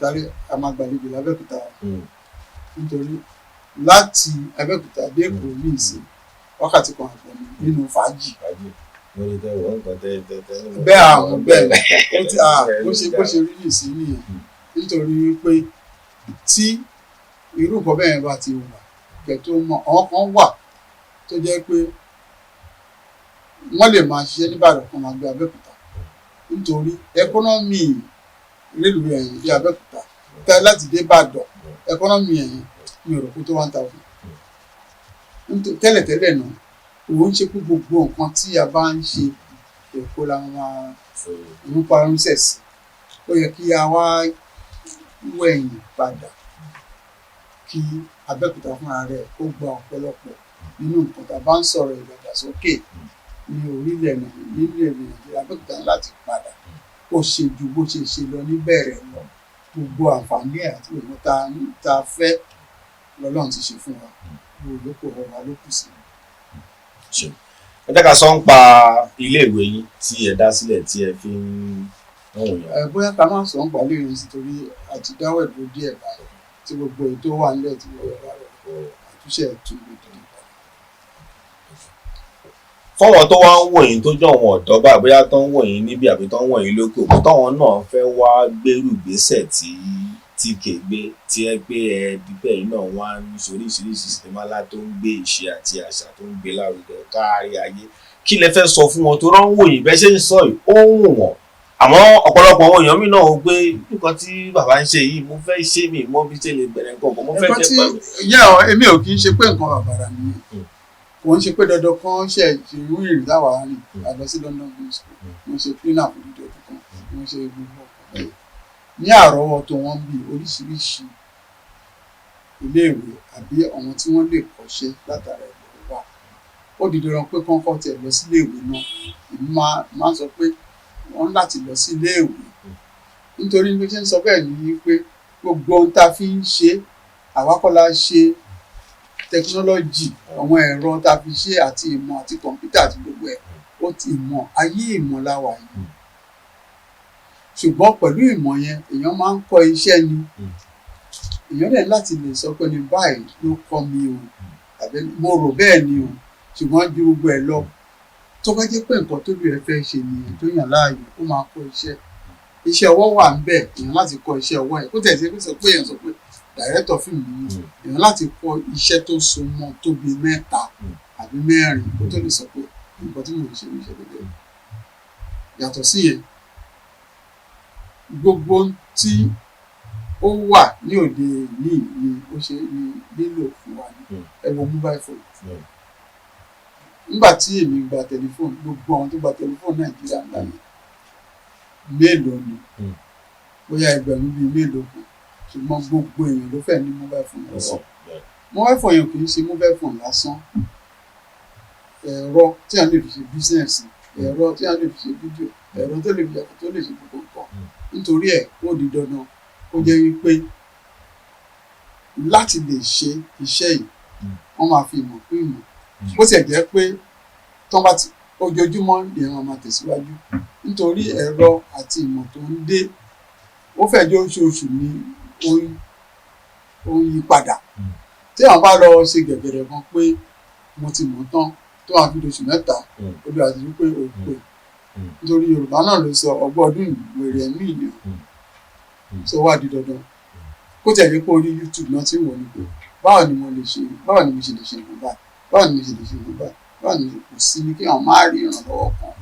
darí a máa gbàlejò l'Abẹ́òkúta nítorí láti Abẹ́òkúta dé Èkó ní ìsìn wákàtí kan àgbẹ̀ nínú fàájì. bẹ́ẹ̀ àwọn bẹ́ẹ̀ bó ṣe rí nìsín nìyẹn nítorí wípé tí irú nǹkan bẹ́ẹ̀ bá ti wà kẹ́ tó mọ̀ àwọn kan wà tó jẹ́ pé wọ́n lè máa ṣiṣẹ́ níbàdàn kan máa gbé Abẹ́òkúta nítorí ẹkọ́nọ́mì rélùwé ẹ̀yìn bí Abẹ́òkúta tẹ́ láti dé Ìbàdàn ẹkọ́nọ́mì ẹ̀yìn mi ò rò kó tó 1,000 tẹ́lẹ̀tẹ́lẹ̀ náà òun ṣe pé gbogbo nǹkan tí a bá ń ṣe Èkó la máa nípa ránṣẹ́ sí ó yẹ kí a wá wẹ̀yìn padà kí Abẹ́òkúta fúnra rẹ̀ kó gba ọ̀pọ̀lọpọ̀ nínú nǹkan tá a bá ń sọ̀rọ̀ ìdàgbàsókè ní orílẹ̀ Nàìjíríà Abẹ́òkúta láti padà kó ṣe ju bó ṣe ṣe lọ níbẹ̀rẹ̀ lọ gbogbo àǹfààní àti òun tá a fẹ́ lọ́lọ́run ti ṣe fún wa gbogbo olóko ọ̀rọ̀ ló kù sí. ẹ jẹ́ ká sọ ń pa iléèwé yín tí ẹ dá sílẹ̀ tí ẹ fi ń ràn yàn. bóyá ká má sọ ń pa iléèwé sí torí àti dáwọ́ ìdúró díẹ̀ báyìí tí gbogbo ètò wà nílẹ̀ tí gbogbo ẹ̀rọ àtúnṣe ẹ̀tún ètò ìgbà. fọwọ́n tó wá ń wò yín tó jọ àwọn ọ̀dọ́ bá bóyá tó ń wò yín níbi àbí tó ń wò yín lókè òkú táwọn náà fẹ́ wá gbérù ìgbésẹ̀ tí kègbé tí ẹ gbé dípẹ́ yìí náà wá ń oríṣiríṣi sinimá ńlá tó ń gbé ìṣe àti àṣà tó ń gbé lárugẹ kárí ayé kí lẹ fẹ́ sọ fún wọn tó rán wò yín bẹ́ẹ̀ ṣe ń sọ yìí ó ń wù wọ́n àmọ́ ọ̀pọ̀lọpọ̀ àwọn èèyàn mi náà ó gbé nǹkan tí bàbá ń ṣe yìí mo fẹ́ ṣe mi mo bí ṣe lè bẹ̀rẹ̀ nǹkan kan mo fẹ́ nǹkan jẹ́ tí èmi ò kì í ṣe pé nǹkan bàbàrà nìyẹn kò ń ṣe pé dandan kan ṣe ìrú ìrìn táwa rìn àlọ sí London Business School wọ́n ṣe cleaner fún dídí ọdún kan wọ́n ṣe gbogbo ọkọ̀ ní àrọ́wọ́tó wọn bí oríṣiríṣi iléèwé àbí àwọn tí wọ́n lè kọ́ṣẹ́ látara ẹ̀rọ wà ó di dandan pé kọ́ńkọ́ tiẹ̀ lọ sí iléèwé náà èmi máa ń sọ pé wọ́n láti lọ sí iléèwé nítorí bí ṣe ń sọ bẹ́ẹ̀ ni pé gbogbo ohun tá a fi ń ṣe àwa kọ́ la ṣe tẹkinọ́lọ́jì àwọn ẹ̀rọ tá a fi ṣe àti ìmọ̀ àti kọ̀ǹpútà àti gbogbo ẹ̀ ó ti mọ̀ ayé ìmọ̀ la wà yìí ṣùgbọ́n pẹ̀lú ìmọ̀ yẹn èèyàn máa ń kọ́ iṣẹ́ ni èèyàn dẹ̀ láti lè sọ pé ní báyìí ló kọ́ mi o àbí mo rò bẹ́ẹ̀ ni o ṣùgbọ́n ju gbogbo ẹ̀ lọ tó bá jẹ́ pé nǹkan tó lè fẹ́ ṣe nìyẹn tó yàn láàyò ó máa kọ́ iṣẹ́ ọwọ́ wà ń bẹ̀ èèyàn láti kọ́ iṣẹ́ ọwọ́ ẹ̀ kó tẹ̀ sí sọ pé èèyàn sọ pé dàrẹ́tọ̀ fíìmù ni èèyàn láti kọ́ iṣẹ́ tó so mọ́ tóbi 3 àbí 4 kó tó lè sọ pé nǹkan tí mò ń ṣe ní iṣẹ́ gẹ́gẹ́ yàtọ̀ sí yẹn gbogbo tí ó wà ní òde ní ó ṣe ní lílò fún wa ní ẹ̀rọ mobile phone nígbà tí èmi gba tẹlifóònù gbogbo àwọn tó gba tẹlifóònù Nàìjíríà ńlá yìí mélòó ni bóyá ẹgbẹ̀rún bíi mélòó kan ṣùgbọ́n gbogbo èèyàn ló fẹ́ ní mobile phone lọ́wọ́ mobile phone yẹn kì í ṣe mobile phone lásán ẹ̀rọ tí a lè fi ṣe bísíǹsì ẹ̀rọ tí a lè fi ṣe fídíò ẹ̀rọ tó lè fi ṣe tó lè ṣe gbogbo nǹkan nítorí ẹ̀ ó di dandan ó jẹ́ wípé láti lè ṣe iṣẹ́ yìí wọ́n máa fi ìmọ̀ kún ìmọ̀ bó tiẹ̀ jẹ́ pé tán bá ti ojoojúmọ́ ni ẹ̀rọ máa tẹ̀síwájú nítorí ẹ̀rọ àti ìmọ̀ tó ń dé ó fẹ́ jẹ́ oṣooṣù ní ó ń yí padà tí àwọn bá lọ ṣe gẹ̀gẹ̀rẹ̀ kan pé mo ti mọ̀ tán tó wà fi oṣù 3 ó bí àti wípé ó pè nítorí Yorùbá náà ló sọ ọgbọ́n ọdún wèrè ẹ̀mí ènìyàn tó wà di dandan kó tẹ̀ lé pé orí YouTube náà ti wò ní pé báwo ni mo ṣe lè ṣe nǹkan báyìí báwo ni mo ṣe lè ṣe nǹkan báyìí báwo ni kò sí ní kí àwọn máa rí ìrànlọ́wọ́ kan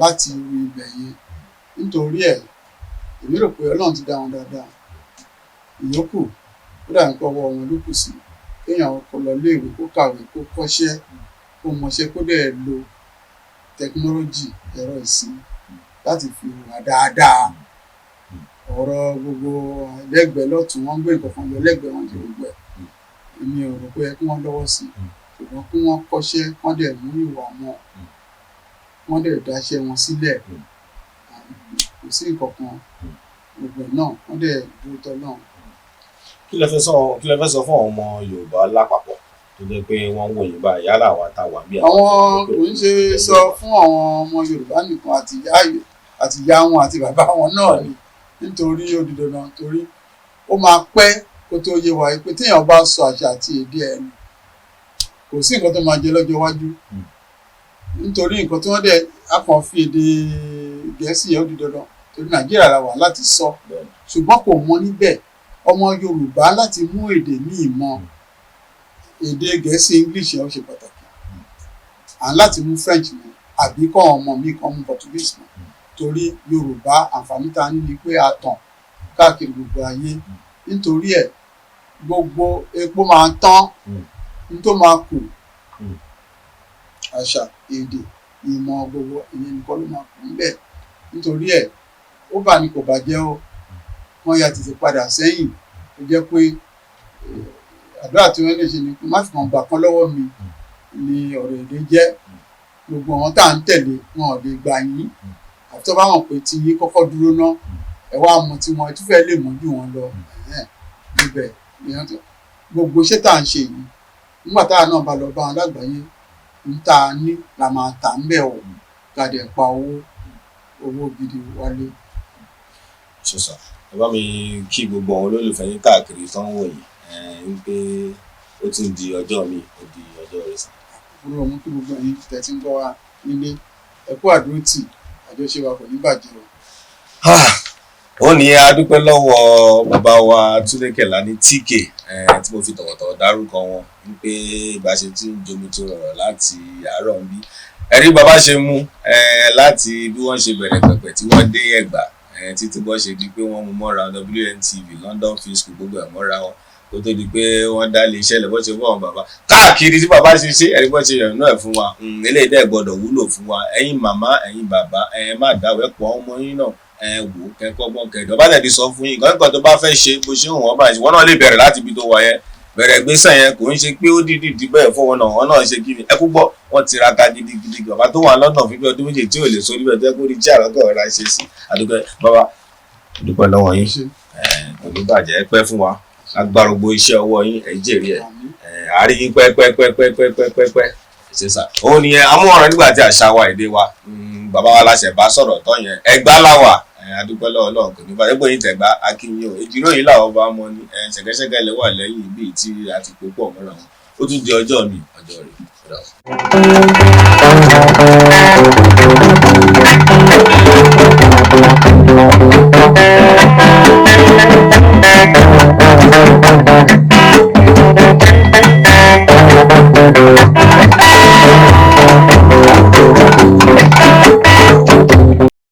láti rí ibẹ̀ yẹn nítorí ẹ̀ èmi rò pé Ọlọ́run ti dá wọn dáadáa ìyókù ó dà nípa ọwọ́ wọn ló kù sí kéèyàn kó lọ léèwé kó kàwé kó kọ́ṣẹ́ kó mọṣẹ́ kó dẹ̀ lo tẹkinọ́lọ́jì ẹ̀rọ ìsìn láti fi wà dáadáa ọ̀rọ̀ gbogbo lẹ́gbẹ̀ẹ́ lọ́tún wọ́n gbé nǹkan kan yọ lẹ́gbẹ̀ẹ́ wọn ti gbogbo ẹ̀ èmi ò rò pé kí wọ́n lọ́wọ́ sí ṣùgbọ́n kí wọ́n kọ́ṣẹ́ wọ́n dẹ̀ mú ìwà wọn wọ́n dẹ̀ dáṣẹ́ wọn sílẹ̀ kò sí nǹkan kan gbogbo náà wọ́n dẹ̀ dúró tọ́ náà. kí lẹ fẹ́ sọ fún àwọn ọmọ Yorùbá lápapọ̀ tó jẹ́ pé wọ́n ń wò yín báyìí yálà àwọn àtàwà bí àwọn kò ń ṣe sọ fún àwọn ọmọ Yorùbá nìkan àti ìyá wọn àti bàbá wọn náà ni nítorí ó di dandan torí ó máa pẹ́ kó tó yé wa pé téèyàn bá sọ àṣà àti èdè ẹni kò sí nǹkan tó máa jẹ lọ́jọ́ iwájú nítorí nǹkan tí wọ́n dẹ̀ akàn fi èdè Gẹ̀ẹ́sì yẹn ó di dandan torí Nàìjíríà la wà láti sọ ṣùgbọ́n kò mọ níbẹ̀ ọmọ Yorùbá láti mú èdè míì mọ̀ èdè Gẹ̀ẹ́sì English yẹn ó ṣe pàtàkì à ń láti mú French mọ̀ àbí kọ́ ọmọ mi kan mú Portuguese mọ̀ torí Yorùbá àǹfààní ta ní ni pé a tàn káàkiri gbogbo ayé nítorí ẹ̀ gbogbo epo máa tán ní tó máa kù àṣà èdè ìmọ̀ gbogbo ìyẹn nìkan ló máa kù níbẹ̀ nítorí ẹ̀ ó bà ní kò bàjẹ́ o wọ́n ya tètè padà sẹ́yìn tó jẹ́ pé àdúrà tí wọ́n lè ṣe ni pé má fi kàn gbà kan lọ́wọ́ mi ni ọ̀rọ̀ èdè jẹ́ gbogbo àwọn tá à ń tẹ̀lé wọn ò lè gbà yín àti tó bá wọn pé tí yín kọ́kọ́ dúró ná ẹ wá mọ tí wọn tún fẹ́ lè mọ̀ jù wọn lọ níbẹ̀ gbogbo iṣẹ́ tá à ń ṣe yìí nígbà táwa náà bá lọ bá wọn lágbàáyé ń tá a ní la máa tà ń bẹ̀ ọ̀ gàdé pa owó gidi wálé. ṣùṣà ẹ bá mi kí gbogbo àwọn olólùfẹ́ yín káàkiri tó ń wò yìí ń pé ó ti ń di ọjọ́ mi ó di ọjọ́ rẹ̀ sàn. àkúrò ọmọ kí gbogbo ẹ̀yin tẹ̀sí ń gbọ́ wa nílé ẹ kú àdúró tì àjọṣe wa kò ní bàjẹ́ o. ó ní a dúpẹ́ lọ́wọ́ bàbá wa Túndé Kèlání TK tí mo fi tọ̀wọ̀tọ̀wọ̀ dárúkọ wọn wípé bá a ṣe ti ń jomi tó rọrọ̀ láti àárọ̀ ń bí ẹ̀rí bàbá ṣe mú láti bí wọ́n ṣe bẹ̀rẹ̀ pẹ̀pẹ̀ tí wọ́n dé Ẹ̀gbá títí bọ́ ṣe di pé wọ́n mú mọ́ra WNTV London Film School gbogbo ẹ̀ mọ́ra wọn kó tó di pé wọ́n dá lè ṣẹlẹ̀ bọ́ ṣe fún àwọn bàbá káàkiri tí bàbá ṣe ṣe ẹ̀rí bọ́ ṣe yàn náà fún wa eléyìí dẹ̀ gbọ́dọ̀ wúlò fún wa ẹ̀yin màmá ẹ̀yin bàbá má dáwọ́ ẹ̀pọ̀ ọmọ yín náà wò kẹ́kọ̀ọ́ gbọ́n kẹ́dọ̀ bá tẹ̀lé sọ fún yín nǹkan tó bá fẹ́ ṣe bó ṣe ń wọ́n báyìí wọ́n náà lè bẹ̀rẹ̀ láti ibi tó wà yẹn bẹ̀rẹ̀ gbésẹ̀ yẹn kò ń ṣe pé ó dídì bẹ́ẹ̀ fún wọn náà ṣe kí ni ẹ kú gbọ́ wọ́n tiraka gidigidi bàbá tó wà lọ́nà fífi ọdún méje tí ò lè sórí bẹ́ẹ̀ tó yẹ kó rí jí àrọ́kọ̀ ọ̀rá ṣe sí àdúgbò bàbá dúpẹ́ lọ́wọ́ yín kò ní bàjẹ́ pẹ́ fún wa agbára gbogbo iṣẹ́ ọwọ́ yín ẹ̀ jèrè ẹ̀ àárín yín pẹ́pẹ́pẹ́pẹ́pẹ́pẹ́ ṣe sà òun nìyẹn amúhọ̀ràn nígbà tí àṣà wa èdè wa bàbá wa láṣẹ bá sọ̀rọ̀ tọ́ yẹn Ẹ̀gbá láwà adúpẹ́ lọ́wọ́ Ọlọ́run kò ní bàjẹ́ pé yín tẹ̀gbá akínyìn o èjì ròyìn làwọn bá mọ ní ṣẹ̀gẹ́ṣẹ̀gẹ́ lè wà lẹ́yìn ibi tí a ti pò pọ̀ mọ́ra wọn ó tún di ọjọ́ mi ọjọ́ rẹ̀.